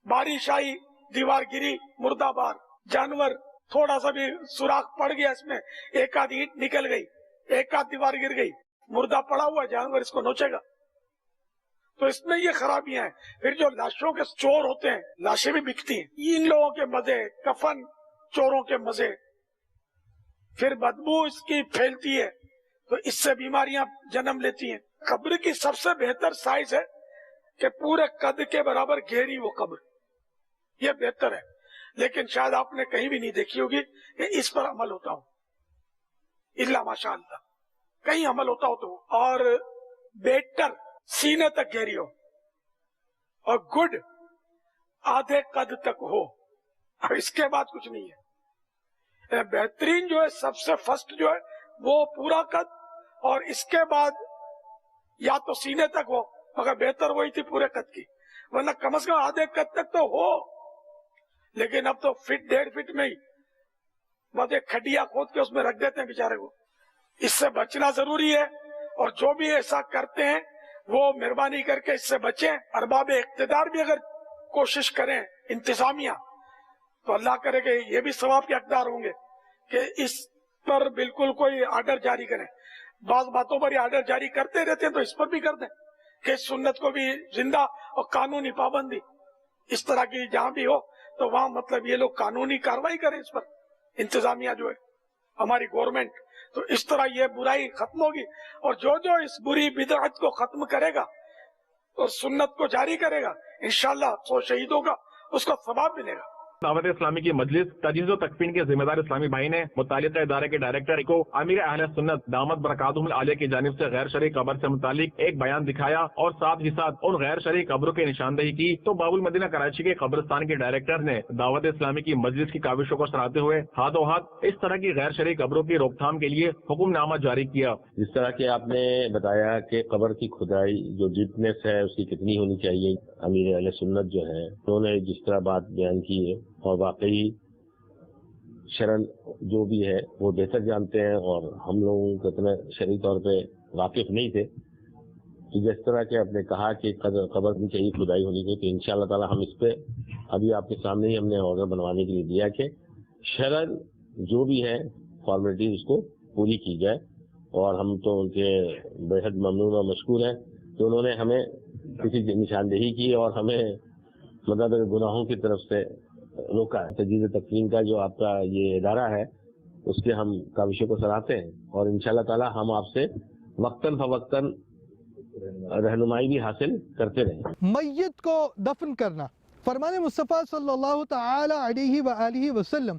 بارش آئی دیوار گری مردہ بار، جانور تھوڑا سا بھی سوراخ پڑ گیا اس میں، ایک آدھ اینٹ نکل گئی، ایک آدھ دیوار گر گئی، مردہ پڑا ہوا جانور اس کو نوچے گا. تو اس میں یہ خرابیاں ہیں. پھر جو لاشوں کے چور ہوتے ہیں، لاشیں بھی بکتی ہیں، ان لوگوں کے مزے، کفن چوروں کے مزے، پھر بدبو اس کی پھیلتی ہے تو اس سے بیماریاں جنم لیتی ہیں. قبر کی سب سے بہتر سائز ہے کہ پورے قد کے برابر گہری وہ قبر، یہ بہتر ہے. لیکن شاید آپ نے کہیں بھی نہیں دیکھی ہوگی کہ اس پر عمل ہوتا ہو، الا ماشاء اللہ کہیں عمل ہوتا ہو تو. اور بیٹر سینے تک گہری ہو اور گڈ آدھے قد تک ہو، اور اس کے بعد کچھ نہیں ہے. بہترین جو ہے سب سے فرسٹ جو ہے وہ پورا قد، اور اس کے بعد یا تو سینے تک ہو، مگر بہتر وہی تھی پورے قد کی، ورنہ کم از کم آدھے قد تک تو ہو. لیکن اب تو فٹ 1.5 فٹ میں ہی بس ایک کھڈیا کھود کے اس میں رکھ دیتے ہیں بیچارے کو. اس سے بچنا ضروری ہے، اور جو بھی ایسا کرتے ہیں وہ مہربانی کر کے اس سے بچیں. ارباب اقتدار بھی اگر کوشش کریں، انتظامیہ، تو اللہ کرے کہ یہ بھی ثواب کے حقدار ہوں گے کہ اس پر بالکل کوئی آرڈر جاری کریں. بعض باتوں پر یہ آرڈر جاری کرتے رہتے ہیں تو اس پر بھی کر دیں کہ سنت کو بھی زندہ، اور قانونی پابندی اس طرح کی جہاں بھی ہو تو وہاں مطلب یہ لوگ قانونی کاروائی کریں اس پر، انتظامیہ جو ہے ہماری گورنمنٹ. تو اس طرح یہ برائی ختم ہوگی، اور جو جو اس بری بدعت کو ختم کرے گا اور سنت کو جاری کرے گا، انشاءاللہ 100 شہیدوں کا اس کو ثواب ملے گا. دعوت اسلامی کی مجلس تجہیز و تکفین کے ذمہ دار اسلامی بھائی نے متعلقہ ادارے کے ڈائریکٹر کو امیر اہل سنت دامت برکاتہم العالیہ کی جانب سے غیر شرعی قبر سے متعلق ایک بیان دکھایا اور ساتھ ہی ساتھ ان غیر شرعی قبروں کی نشاندہی کی. تو باب المدینہ کراچی کے قبرستان کے ڈائریکٹر نے دعوت اسلامی کی مجلس کی کاوشوں کو سراہتے ہوئے ہاتھوں ہاتھ اس طرح کی غیر شرعی قبروں کی روک تھام کے لیے حکم نامہ جاری کیا. جس طرح کہ آپ نے بتایا کہ قبر کی کھدائی جو ڈیپنس ہے اس کی کتنی ہونی چاہیے، امیر اہل سنت جو ہے انہوں نے جس طرح بات بیان کی ہے، اور واقعی شرن جو بھی ہے وہ بہتر جانتے ہیں، اور ہم لوگوں کو اتنا شرعی طور پہ واقف نہیں تھے. تو جس طرح کہ آپ نے کہا کہ قبر کی چاہیے کھدائی ہونی چاہیے، تو انشاءاللہ تعالی ہم اس پہ ابھی آپ کے سامنے ہی ہم نے آرڈر بنوانے کے لیے دیا کہ شرن جو بھی ہے فارمیلٹی اس کو پوری کی جائے. اور ہم تو ان کے بےحد ممنون اور مشکور ہیں کہ انہوں نے ہمیں کسی نشاندہی کی اور ہمیں مطلب گناہوں کی طرف سے روکا ہے. تجہیز تکفین کا جو آپ کا یہ ادارہ ہے اس کے ہم کاوشوں کو سراہتے ہیں، اور انشاءاللہ تعالی ہم آپ سے وقتاً فوقتاً رہنمائی بھی حاصل کرتے رہیں. میت کو دفن کرنا، فرمان مصطفیٰ صلی اللہ تعالی علیہ وآلہ وسلم،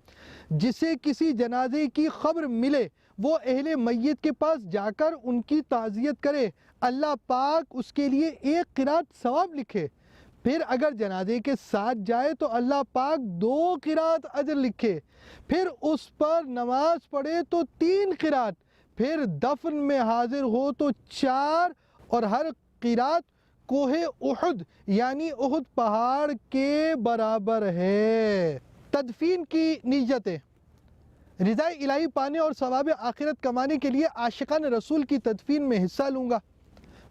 جسے کسی جنازے کی خبر ملے وہ اہل میت کے پاس جا کر ان کی تعزیت کرے، اللہ پاک اس کے لیے 1 قرات ثواب لکھے. پھر اگر جنازے کے ساتھ جائے تو اللہ پاک 2 قرات اجر لکھے. پھر اس پر نماز پڑھے تو 3 قرات، پھر دفن میں حاضر ہو تو 4 اور ہر قرات کوہ احد یعنی احد پہاڑ کے برابر ہے۔ تدفین کی نیتیں: رضا الہی پانے اور ثواب آخرت کمانے کے لیے عاشقان رسول کی تدفین میں حصہ لوں گا،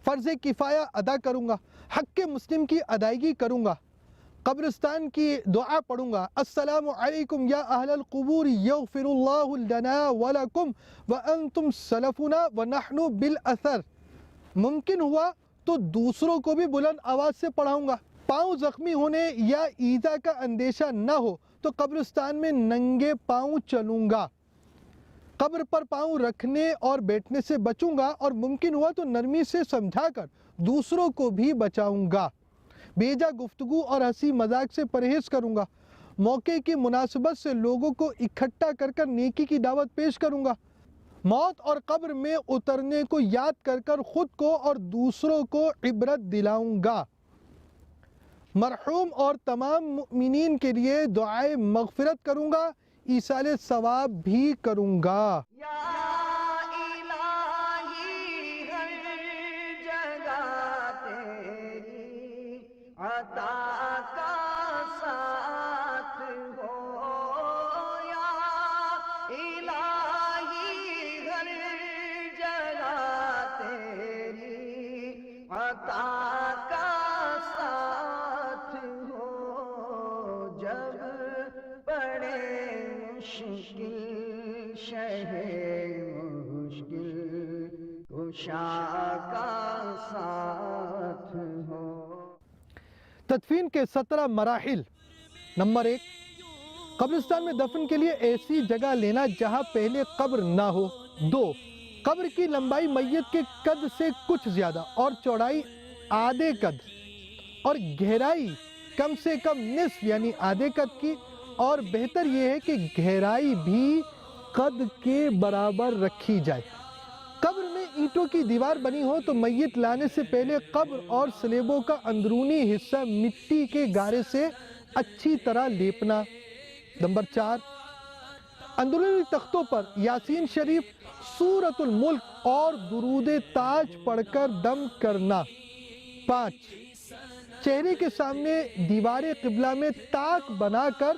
فرض کفایہ ادا کروں گا، حق مسلم کی ادائیگی کروں گا، قبرستان کی دعا پڑھوں گا، السلام علیکم یا اہل القبور یغفر اللہ لنا ولکم وانتم سلفنا ونحن بالاثر۔ ممکن ہوا تو دوسروں کو بھی بلند آواز سے پڑھاؤں گا۔ پاؤں زخمی ہونے یا ایذا کا اندیشہ نہ ہو تو قبرستان میں ننگے پاؤں چلوں گا، قبر پر پاؤں رکھنے اور بیٹھنے سے بچوں گا، اور ممکن ہوا تو نرمی سے سمجھا کر دوسروں کو بھی بچاؤں گا۔ بیجا گفتگو اور ہنسی مذاق سے پرہیز کروں گا، موقع کی مناسبت سے لوگوں کو اکٹھا کر کر نیکی کی دعوت پیش کروں گا، موت اور قبر میں اترنے کو یاد کر کر خود کو اور دوسروں کو عبرت دلاؤں گا، مرحوم اور تمام مؤمنین کے لیے دعائے مغفرت کروں گا، ایصال ثواب بھی کروں گا۔ عطا کا ساتھ ہو یا الہی، ہر جگہ تیری عطا کا ساتھ ہو، جب پڑے مشکل شہ مشکل کشا کا ساتھ ہو۔ تدفین کے 17 مراحل۔ نمبر 1، قبرستان میں دفن کے لیے ایسی جگہ لینا جہاں پہلے قبر نہ ہو۔ 2، قبر کی لمبائی میت کے قد سے کچھ زیادہ اور چوڑائی آدھے قد اور گہرائی کم سے کم نصف یعنی آدھے قد کی، اور بہتر یہ ہے کہ گہرائی بھی قد کے برابر رکھی جائے۔ قبر میں اینٹوں کی دیوار بنی ہو تو میت لانے سے پہلے قبر اور سلیبوں کا اندرونی حصہ مٹی کے گارے سے اچھی طرح لیپنا۔ نمبر 4، اندرونی تختوں پر یاسین شریف، سورۃ الملک اور درود تاج پڑھ کر دم کرنا۔ 5، چہرے کے سامنے دیوار قبلہ میں طاق بنا کر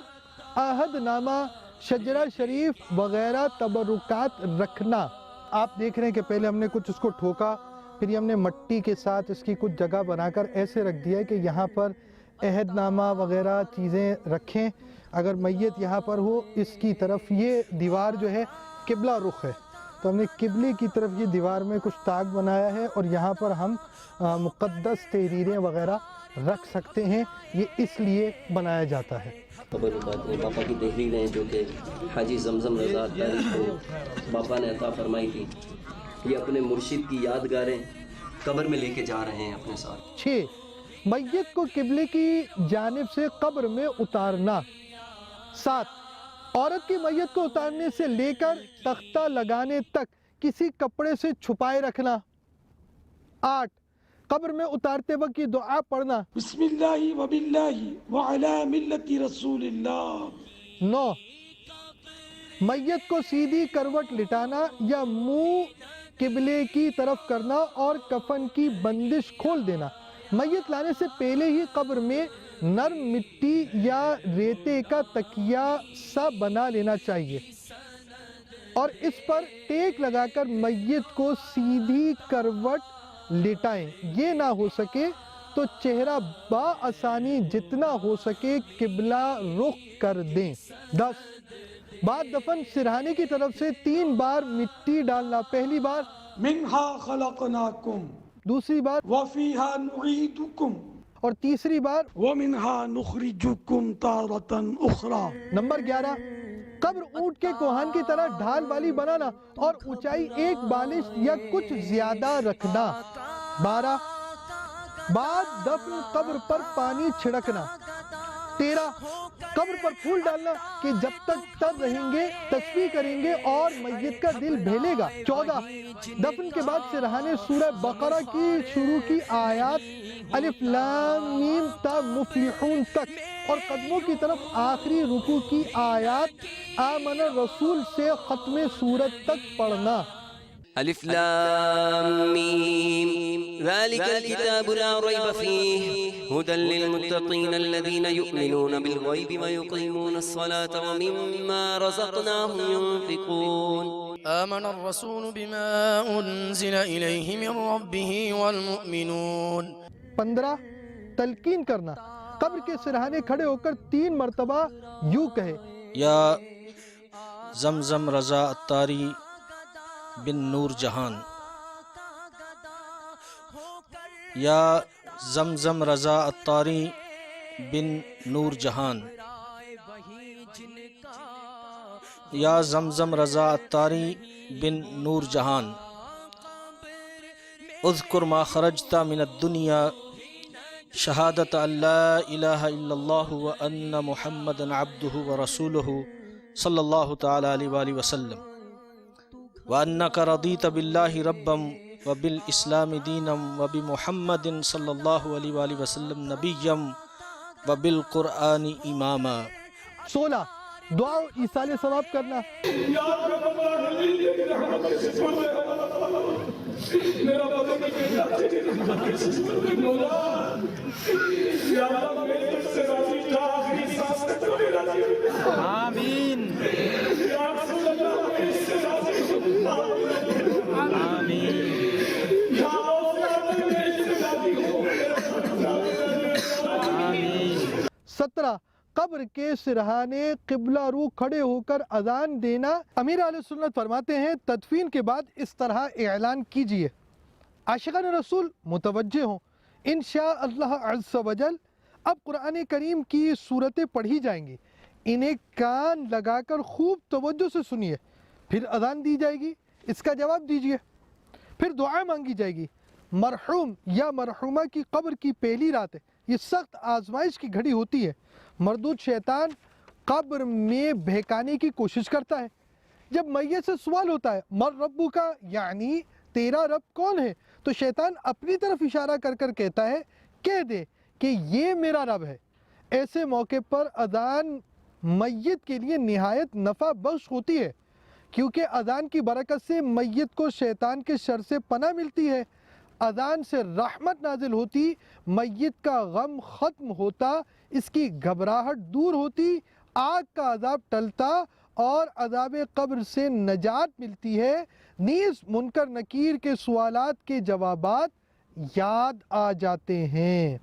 عہد نامہ، شجرہ شریف وغیرہ تبرکات رکھنا۔ آپ دیکھ رہے ہیں کہ پہلے ہم نے کچھ اس کو ٹھوکا، پھر یہ ہم نے مٹی کے ساتھ اس کی کچھ جگہ بنا کر ایسے رکھ دیا ہے کہ یہاں پر عہد نامہ وغیرہ چیزیں رکھیں۔ اگر میت یہاں پر ہو، اس کی طرف یہ دیوار جو ہے قبلہ رخ ہے، تو ہم نے قبلے کی طرف یہ دیوار میں کچھ طاق بنایا ہے، اور یہاں پر ہم مقدس تحریریں وغیرہ رکھ سکتے ہیں، یہ اس لیے بنایا جاتا ہے۔ باپا کی تحریریں جو کہ حاجی زمزم رضا تاریخ کو باپا نے عطا فرمائی تھی، یہ اپنے مرشد کی یادگاریں قبر میں لے کے جا رہے ہیں اپنے ساتھ۔ 6، میت کو قبلے کی جانب سے قبر میں اتارنا۔ 7، عورت کی میت کو اتارنے سے لے کر تختہ لگانے تک کسی کپڑے سے چھپائے رکھنا۔ 8، قبر میں اتارتے وقت یہ دعا پڑھنا، بسم اللہ و باللہ وعلی ملت رسول اللہ۔ 9، میت کو سیدھی کروٹ لٹانا یا منہ قبلے کی طرف کرنا اور کفن کی بندش کھول دینا۔ میت لانے سے پہلے ہی قبر میں نرم مٹی یا ریتے کا تکیہ سا بنا لینا چاہیے اور اس پر ٹیک لگا کر میت کو سیدھی کروٹ لٹائیں۔ یہ نہ ہو سکے تو چہرہ بآسانی جتنا ہو سکے قبلہ رخ کر دیں۔ 10، بعد دفن سرہانے کی طرف سے 3 بار مٹی ڈالنا۔ پہلی بار منہا خلقناکم، دوسری بار وفیہا نعیدکم، اور تیسری بار ومنہا نخرجکم تارۃ اخری۔ نمبر 11، قبر اونٹ کے کوہان کی طرح ڈھال والی بنانا اور اونچائی 1 بالش یا کچھ زیادہ رکھنا۔ 12، بعد دفن قبر پر پانی چھڑکنا۔ 13، قبر پر پھول ڈالنا کہ جب تک تر رہیں گے تسبیح کریں گے اور میت کا دل بہلے گا۔ 14، دفن کے بعد سرہانے سورہ بقرہ کی شروع کی آیات الف لام میم تا مفلحون تک اور قدموں کی طرف آخری رکوع کی آیات آمن الرسول سے ختم سورت تک پڑھنا۔ الف لام میم ذلك الكتاب لا ريب فيه هدى للمتقين الذين يؤمنون بالغيب ويقيمون الصلاة ومما رزقناهم ينفقون آمن الرسول بما أنزل إليه من ربه والمؤمنون 15 تلقین کرنا، قبر کے سرہانے کھڑے ہو کر 3 مرتبہ یوں کہے، یا زمزم رضا اتاری بن نور جہان، یا زمزم رضا اتاری بن نور جہان، یا زمزم رضا اتاری بن نور جہان، اذکر ما خرجت من الدنیا شہادت ان لا الہ الا اللہ وان محمد عبدہ ورسولہ صلی اللہ تعالی علیہ وآلہ وسلم، وانک رضیت باللہ ربا وبالاسلام دینا وبمحمد صلی اللہ علیہ وآلہ وسلم نبیا وبالقرآن اماما۔ 16 دعا ایصال ثواب کرنا، آمین آمین۔ 17 قبر کے سرہانے قبلہ رو کھڑے ہو کر اذان دینا۔ امیر اہل سنت فرماتے ہیں تدفین کے بعد اس طرح اعلان کیجئے، عاشقان رسول متوجہ ہوں، انشاءاللہ عز و جل اب قرآن کریم کی صورتیں پڑھی جائیں گی، انہیں کان لگا کر خوب توجہ سے سنیے، پھر اذان دی جائے گی، اس کا جواب دیجئے، پھر دعا مانگی جائے گی۔ مرحوم یا مرحومہ کی قبر کی پہلی رات ہے، یہ سخت آزمائش کی گھڑی ہوتی ہے، مردود شیطان قبر میں بہکانے کی کوشش کرتا ہے۔ جب میت سے سوال ہوتا ہے مر ربو کا، یعنی تیرا رب کون ہے، تو شیطان اپنی طرف اشارہ کر کر کہتا ہے کہہ دے کہ یہ میرا رب ہے۔ ایسے موقع پر اذان میت کے لیے نہایت نفع بخش ہوتی ہے، کیونکہ اذان کی برکت سے میت کو شیطان کے شر سے پناہ ملتی ہے، اذان سے رحمت نازل ہوتی، میت کا غم ختم ہوتا، اس کی گھبراہٹ دور ہوتی، آگ کا عذاب ٹلتا اور عذاب قبر سے نجات ملتی ہے، نیز منکر نکیر کے سوالات کے جوابات یاد آ جاتے ہیں۔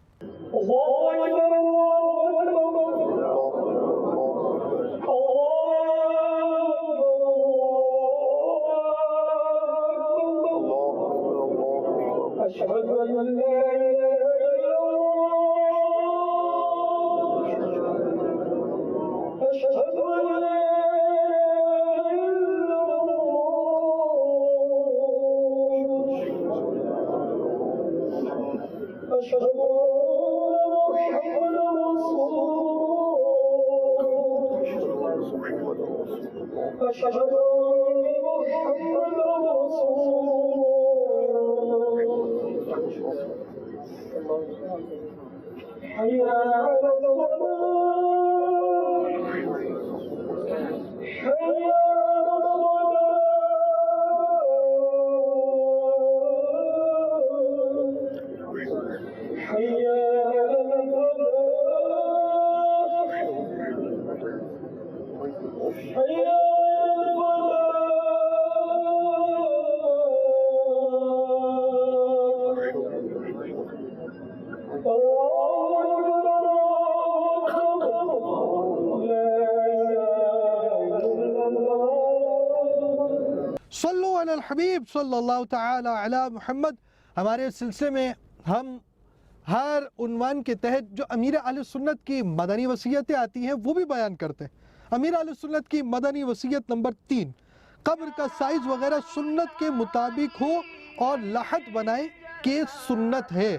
صلو علی الحبیب صلی اللہ تعالی علی محمد۔ ہمارے سلسلے میں ہم ہر عنوان کے تحت جو امیر اہل سنت کی مدنی وصیتیں آتی ہیں وہ بھی بیان کرتے ہیں۔ امیر اہل سنت کی مدنی وصیت نمبر 3، قبر کا سائز وغیرہ سنت کے مطابق ہو اور لحد بنائے کہ سنت ہے۔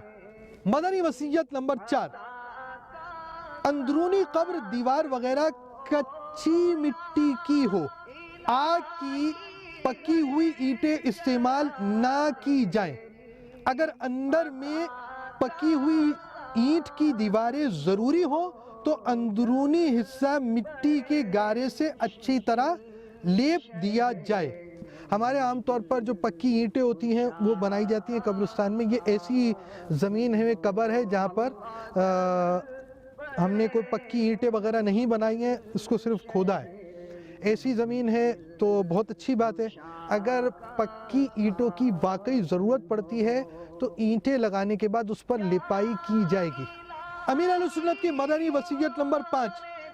مدنی وصیت نمبر 4، اندرونی قبر دیوار وغیرہ کچی مٹی کی ہو، آگ کی پکی ہوئی اینٹیں استعمال نہ کی جائیں۔ اگر اندر میں پکی ہوئی اینٹ کی دیواریں ضروری ہوں تو اندرونی حصہ مٹی کے گارے سے اچھی طرح لیپ دیا جائے۔ ہمارے عام طور پر جو پکی اینٹیں ہوتی ہیں وہ بنائی جاتی ہیں قبرستان میں. یہ ایسی زمین ہے, قبر ہے جہاں پر ہم نے کوئی پکی اینٹیں وغیرہ نہیں بنائی ہیں, اس کو صرف کھودا ہے. ایسی زمین ہے تو بہت اچھی بات ہے. اگر پکی اینٹوں کی واقعی ضرورت پڑتی ہے تو اینٹیں لگانے کے بعد اس پر لپائی کی جائے گی. امیر اہل سنت کی مدنی وصیت نمبر 5,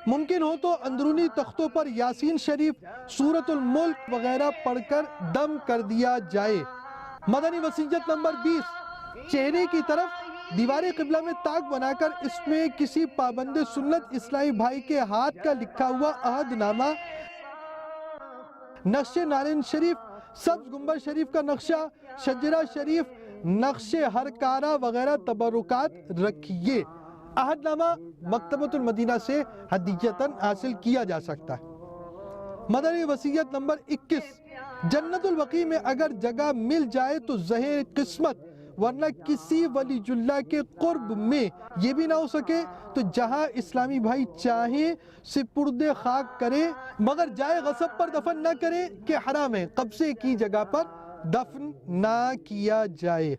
ممکن ہو تو اندرونی تختوں پر یاسین شریف, سورۃ الملک وغیرہ پڑھ کر دم کر دیا جائے. مدنی وصیت نمبر 20, چہرے کی طرف دیوار قبلہ میں طاق بنا کر اس میں کسی پابند سنت اسلامی بھائی کے ہاتھ کا لکھا ہوا عہد نامہ, نقش نارین شریف, سبز گنبد شریف کا نقشہ, شجرہ شریف, نقش ہر کارہ وغیرہ تبرکات رکھیے. عہد نامہ مکتبۃ المدینہ سے ہدیۃً حاصل کیا جا سکتا ہے. مدنی وصیت نمبر 21, جنت البقیع میں اگر جگہ مل جائے تو زہر قسمت, ورنہ کسی ولی اللہ کے قرب میں یہ بھی نہ ہو سکے تو جہاں اسلامی بھائی چاہیں سپرد خاک کریں, مگر جائے غصب پر دفن نہ کریں کہ حرام ہے, قبضے کی جگہ پر دفن نہ کیا جائے.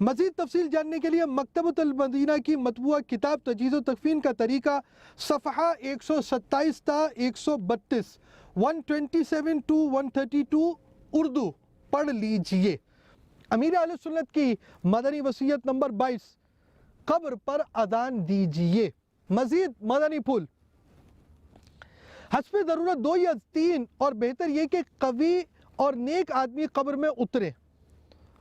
مزید تفصیل جاننے کے لیے مکتبۃ المدینہ کی مطبوعہ کتاب تجہیز و تکفین کا طریقہ صفحہ 127 تا 132, 127 to 132 اردو پڑھ لیجئے. امیر اہل سنت کی مدنی وصیت نمبر 22, قبر پر اذان دیجئے. مزید مدنی پھول حسب ضرورت 2 یا 3, اور بہتر یہ کہ قوی اور نیک آدمی قبر میں اترے.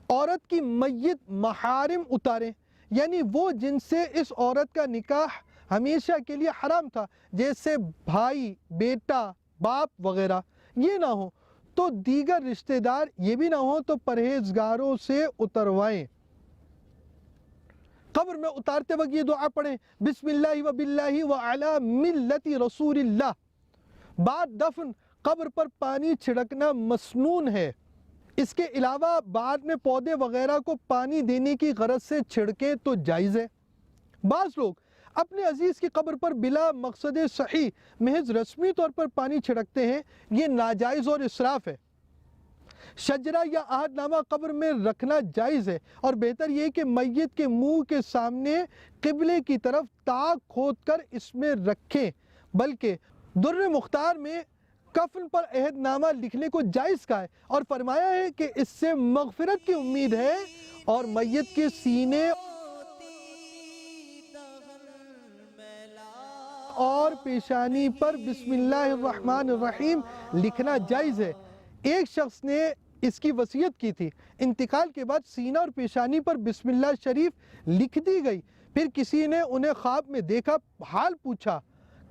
عورت کی میت محارم اتاریں, یعنی وہ جن سے اس عورت کا نکاح ہمیشہ کے لیے حرام تھا, جیسے بھائی, بیٹا, باپ وغیرہ. یہ نہ ہو تو دیگر رشتہ دار, یہ بھی نہ ہو تو پرہیزگاروں سے اتروائیں. قبر میں اتارتے وقت یہ دعا پڑھیں, بسم اللہ و باللہ و علی ملت رسول اللہ. بعد دفن قبر پر پانی چھڑکنا مسنون ہے. اس کے علاوہ بعد میں پودے وغیرہ کو پانی دینے کی غرض سے چھڑکیں تو جائز ہے. بعض لوگ اپنے عزیز کی قبر پر بلا مقصد صحیح محض رسمی طور پر پانی چھڑکتے ہیں, یہ ناجائز اور اسراف ہے. شجرہ یا عہد نامہ قبر میں رکھنا جائز ہے, اور بہتر یہ کہ میت کے منہ کے سامنے قبلے کی طرف طاق کھود کر اس میں رکھیں. بلکہ در مختار میں کفن پر عہد نامہ لکھنے کو جائز کہا ہے, اور فرمایا ہے کہ اس سے مغفرت کی امید ہے, اور میت کے سینے اور پیشانی پر بسم اللہ الرحمن الرحیم لکھنا جائز ہے. ایک شخص نے اس کی وصیت کی تھی, انتقال کے بعد سینہ اور پیشانی پر بسم اللہ شریف لکھ دی گئی. پھر کسی نے انہیں خواب میں دیکھا, حال پوچھا,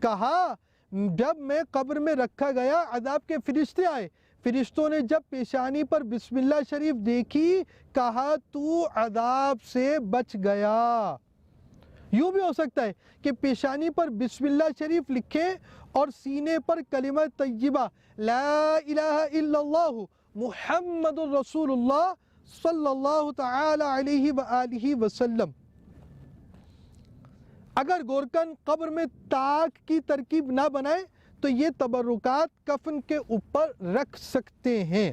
کہا جب میں قبر میں رکھا گیا عذاب کے فرشتے آئے. فرشتوں نے جب پیشانی پر بسم اللہ شریف دیکھی, کہا تو عذاب سے بچ گیا. یوں بھی ہو سکتا ہے کہ پیشانی پر بسم اللہ شریف لکھیں اور سینے پر کلمہ طیبہ لا الہ الا اللہ محمد رسول اللہ صلی اللہ تعالی علیہ وآلہ وسلم. اگر گورکن قبر میں طاق کی ترکیب نہ بنائے تو یہ تبرکات کفن کے اوپر رکھ سکتے ہیں.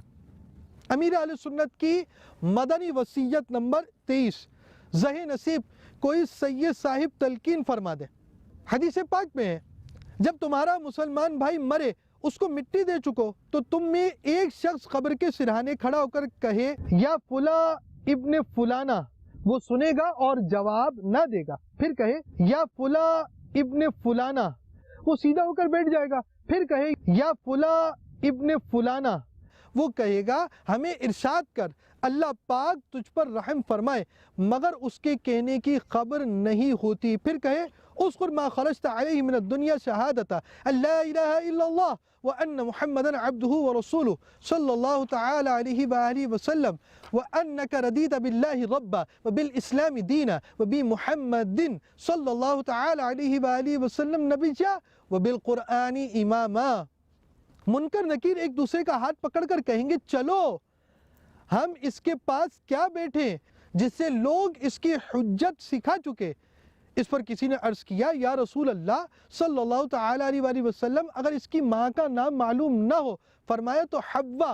امیر اہل سنت کی مدنی وصیت نمبر 23, زہ نصیب کوئی سید صاحب تلقین فرما دے. حدیث پاک میں ہے, جب تمہارا مسلمان بھائی مرے, اس کو مٹی دے چکو, تو تم میں ایک شخص قبر کے سرہانے کھڑا ہو کر کہے یا فلاں ابن فلانا, وہ سنے گا اور جواب نہ دے گا. پھر کہے یا فلاں ابن فلانا, وہ سیدھا ہو کر بیٹھ جائے گا. پھر کہے یا فلاں ابن فلانا, وہ کہے گا ہمیں ارشاد کر, اللہ پاک تجھ پر رحم فرمائے, مگر اس کے کہنے کی خبر نہیں ہوتی. پھر کہے اذکر ما خرجت علیہ من الدنیا شہادتا لا الہ الا اللہ وان محمدا عبدہ ورسولہ صلی اللہ تعالی علیہ وآلہ وسلم وانک ردیت باللہ ربا وبالاسلام دینا وبمحمد صلی اللہ تعالی علیہ وآلہ وسلم نبیا وبالقرآن اماما. منکر نکیر ایک دوسرے کا ہاتھ پکڑ کر کہیں گے چلو ہم اس کے پاس کیا بیٹھیں جس سے لوگ اس کی حجت سکھا چکے. اس پر کسی نے عرض کیا یا رسول اللہ صلی اللہ تعالی علیہ وآلہ وسلم, اگر اس کی ماں کا نام معلوم نہ ہو. فرمایا تو حوا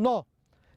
9,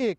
1,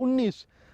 19,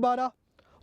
12,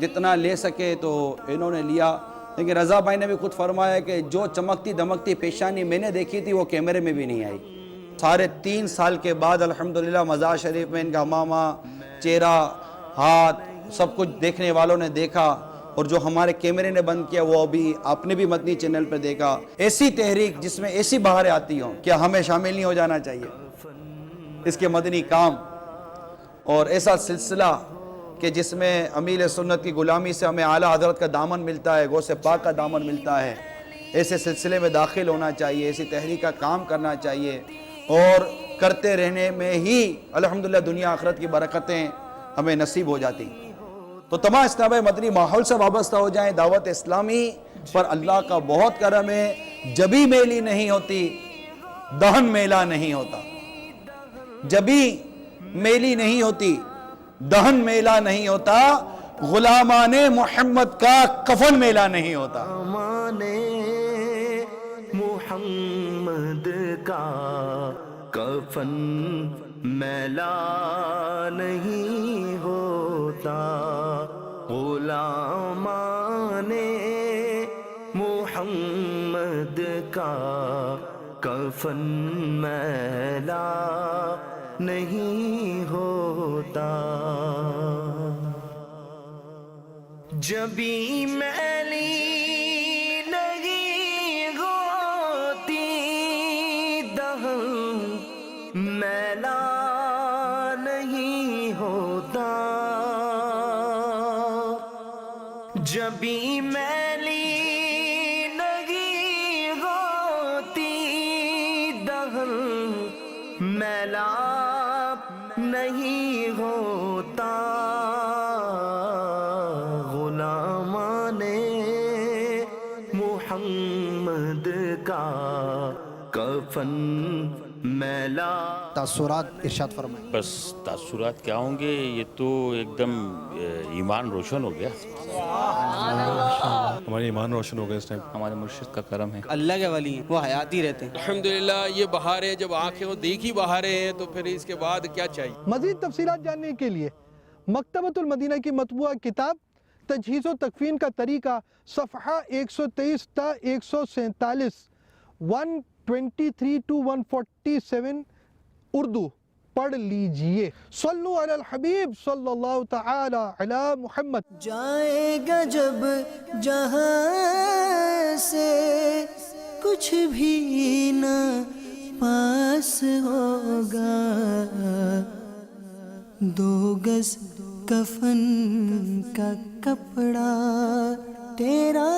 جتنا لے سکے تو انہوں نے لیا، لیکن رضا بھائی نے بھی خود فرمایا کہ جو چمکتی دمکتی پیشانی میں نے دیکھی تھی وہ کیمرے میں بھی نہیں آئی۔ 3.5 سال کے بعد الحمدللہ مزار شریف میں ان کا امامہ، چہرہ، ہاتھ سب کچھ دیکھنے والوں نے دیکھا، اور جو ہمارے کیمرے نے بند کیا وہ بھی آپ نے بھی مدنی چینل پہ دیکھا۔ ایسی تحریک جس میں ایسی بہاریں آتی ہوں، کیا ہمیں شامل نہیں ہو جانا چاہیے اس کے مدنی کام؟ اور ایسا سلسلہ کہ جس میں امیر سنت کی غلامی سے ہمیں اعلیٰ حضرت کا دامن ملتا ہے، غوث پاک کا دامن ملتا ہے، ایسے سلسلے میں داخل ہونا چاہیے، ایسی تحریک کا کام کرنا چاہیے، اور کرتے رہنے میں ہی الحمدللہ دنیا آخرت کی برکتیں ہمیں نصیب ہو جاتی۔ تو تمام اسلام مدنی ماحول سے وابستہ ہو جائیں۔ دعوت اسلامی پر اللہ کا بہت کرم ہے، جبی میلی نہیں ہوتی دہن میلا نہیں ہوتا، جبی میلی نہیں ہوتی دہن میلا نہیں ہوتا، غلامان محمد کا کفن میلا نہیں ہوتا۔ محمد کا کفن میلا نہیں ہوتا، غلامان محمد کا کفن میلا نہیں ہوتا۔ جبھی میلی نہیں ہوتی دہن میلا نہیں ہوتا، جبھی میلی نہیں ہوتی دہن میلا نہیں ہوتا، غلامان محمد کا کفن میلا۔ تاثرات ارشاد فرمائیں۔ بس تاثرات کیا ہوں گے، یہ تو ایک دم ایمان روشن ہو گیا، ہمارے ایمان روشن ہو گئے اس ٹائم، ہمارے مرشد کا کرم ہے۔ اللہ کے ولی ہیں، وہ حیاتی رہتے ہیں۔ الحمدللہ یہ بہار ہے، جب آنکھیں وہ دیکھی بہاریں ہیں تو پھر اس کے بعد کیا چاہیے؟ مزید تفصیلات جاننے کے لیے مکتبۃ المدینہ کی مطبوعہ کتاب تجہیز و تکفین کا طریقہ صفحہ 123 تا 147 123 to 147 اردو پڑھ لیجئے۔ صلو علی الحبیب صلی اللہ تعالی علی محمد۔ جائے گا جب جہاں سے کچھ بھی نہ پاس ہوگا، 2 گز کفن کا کپڑا تیرا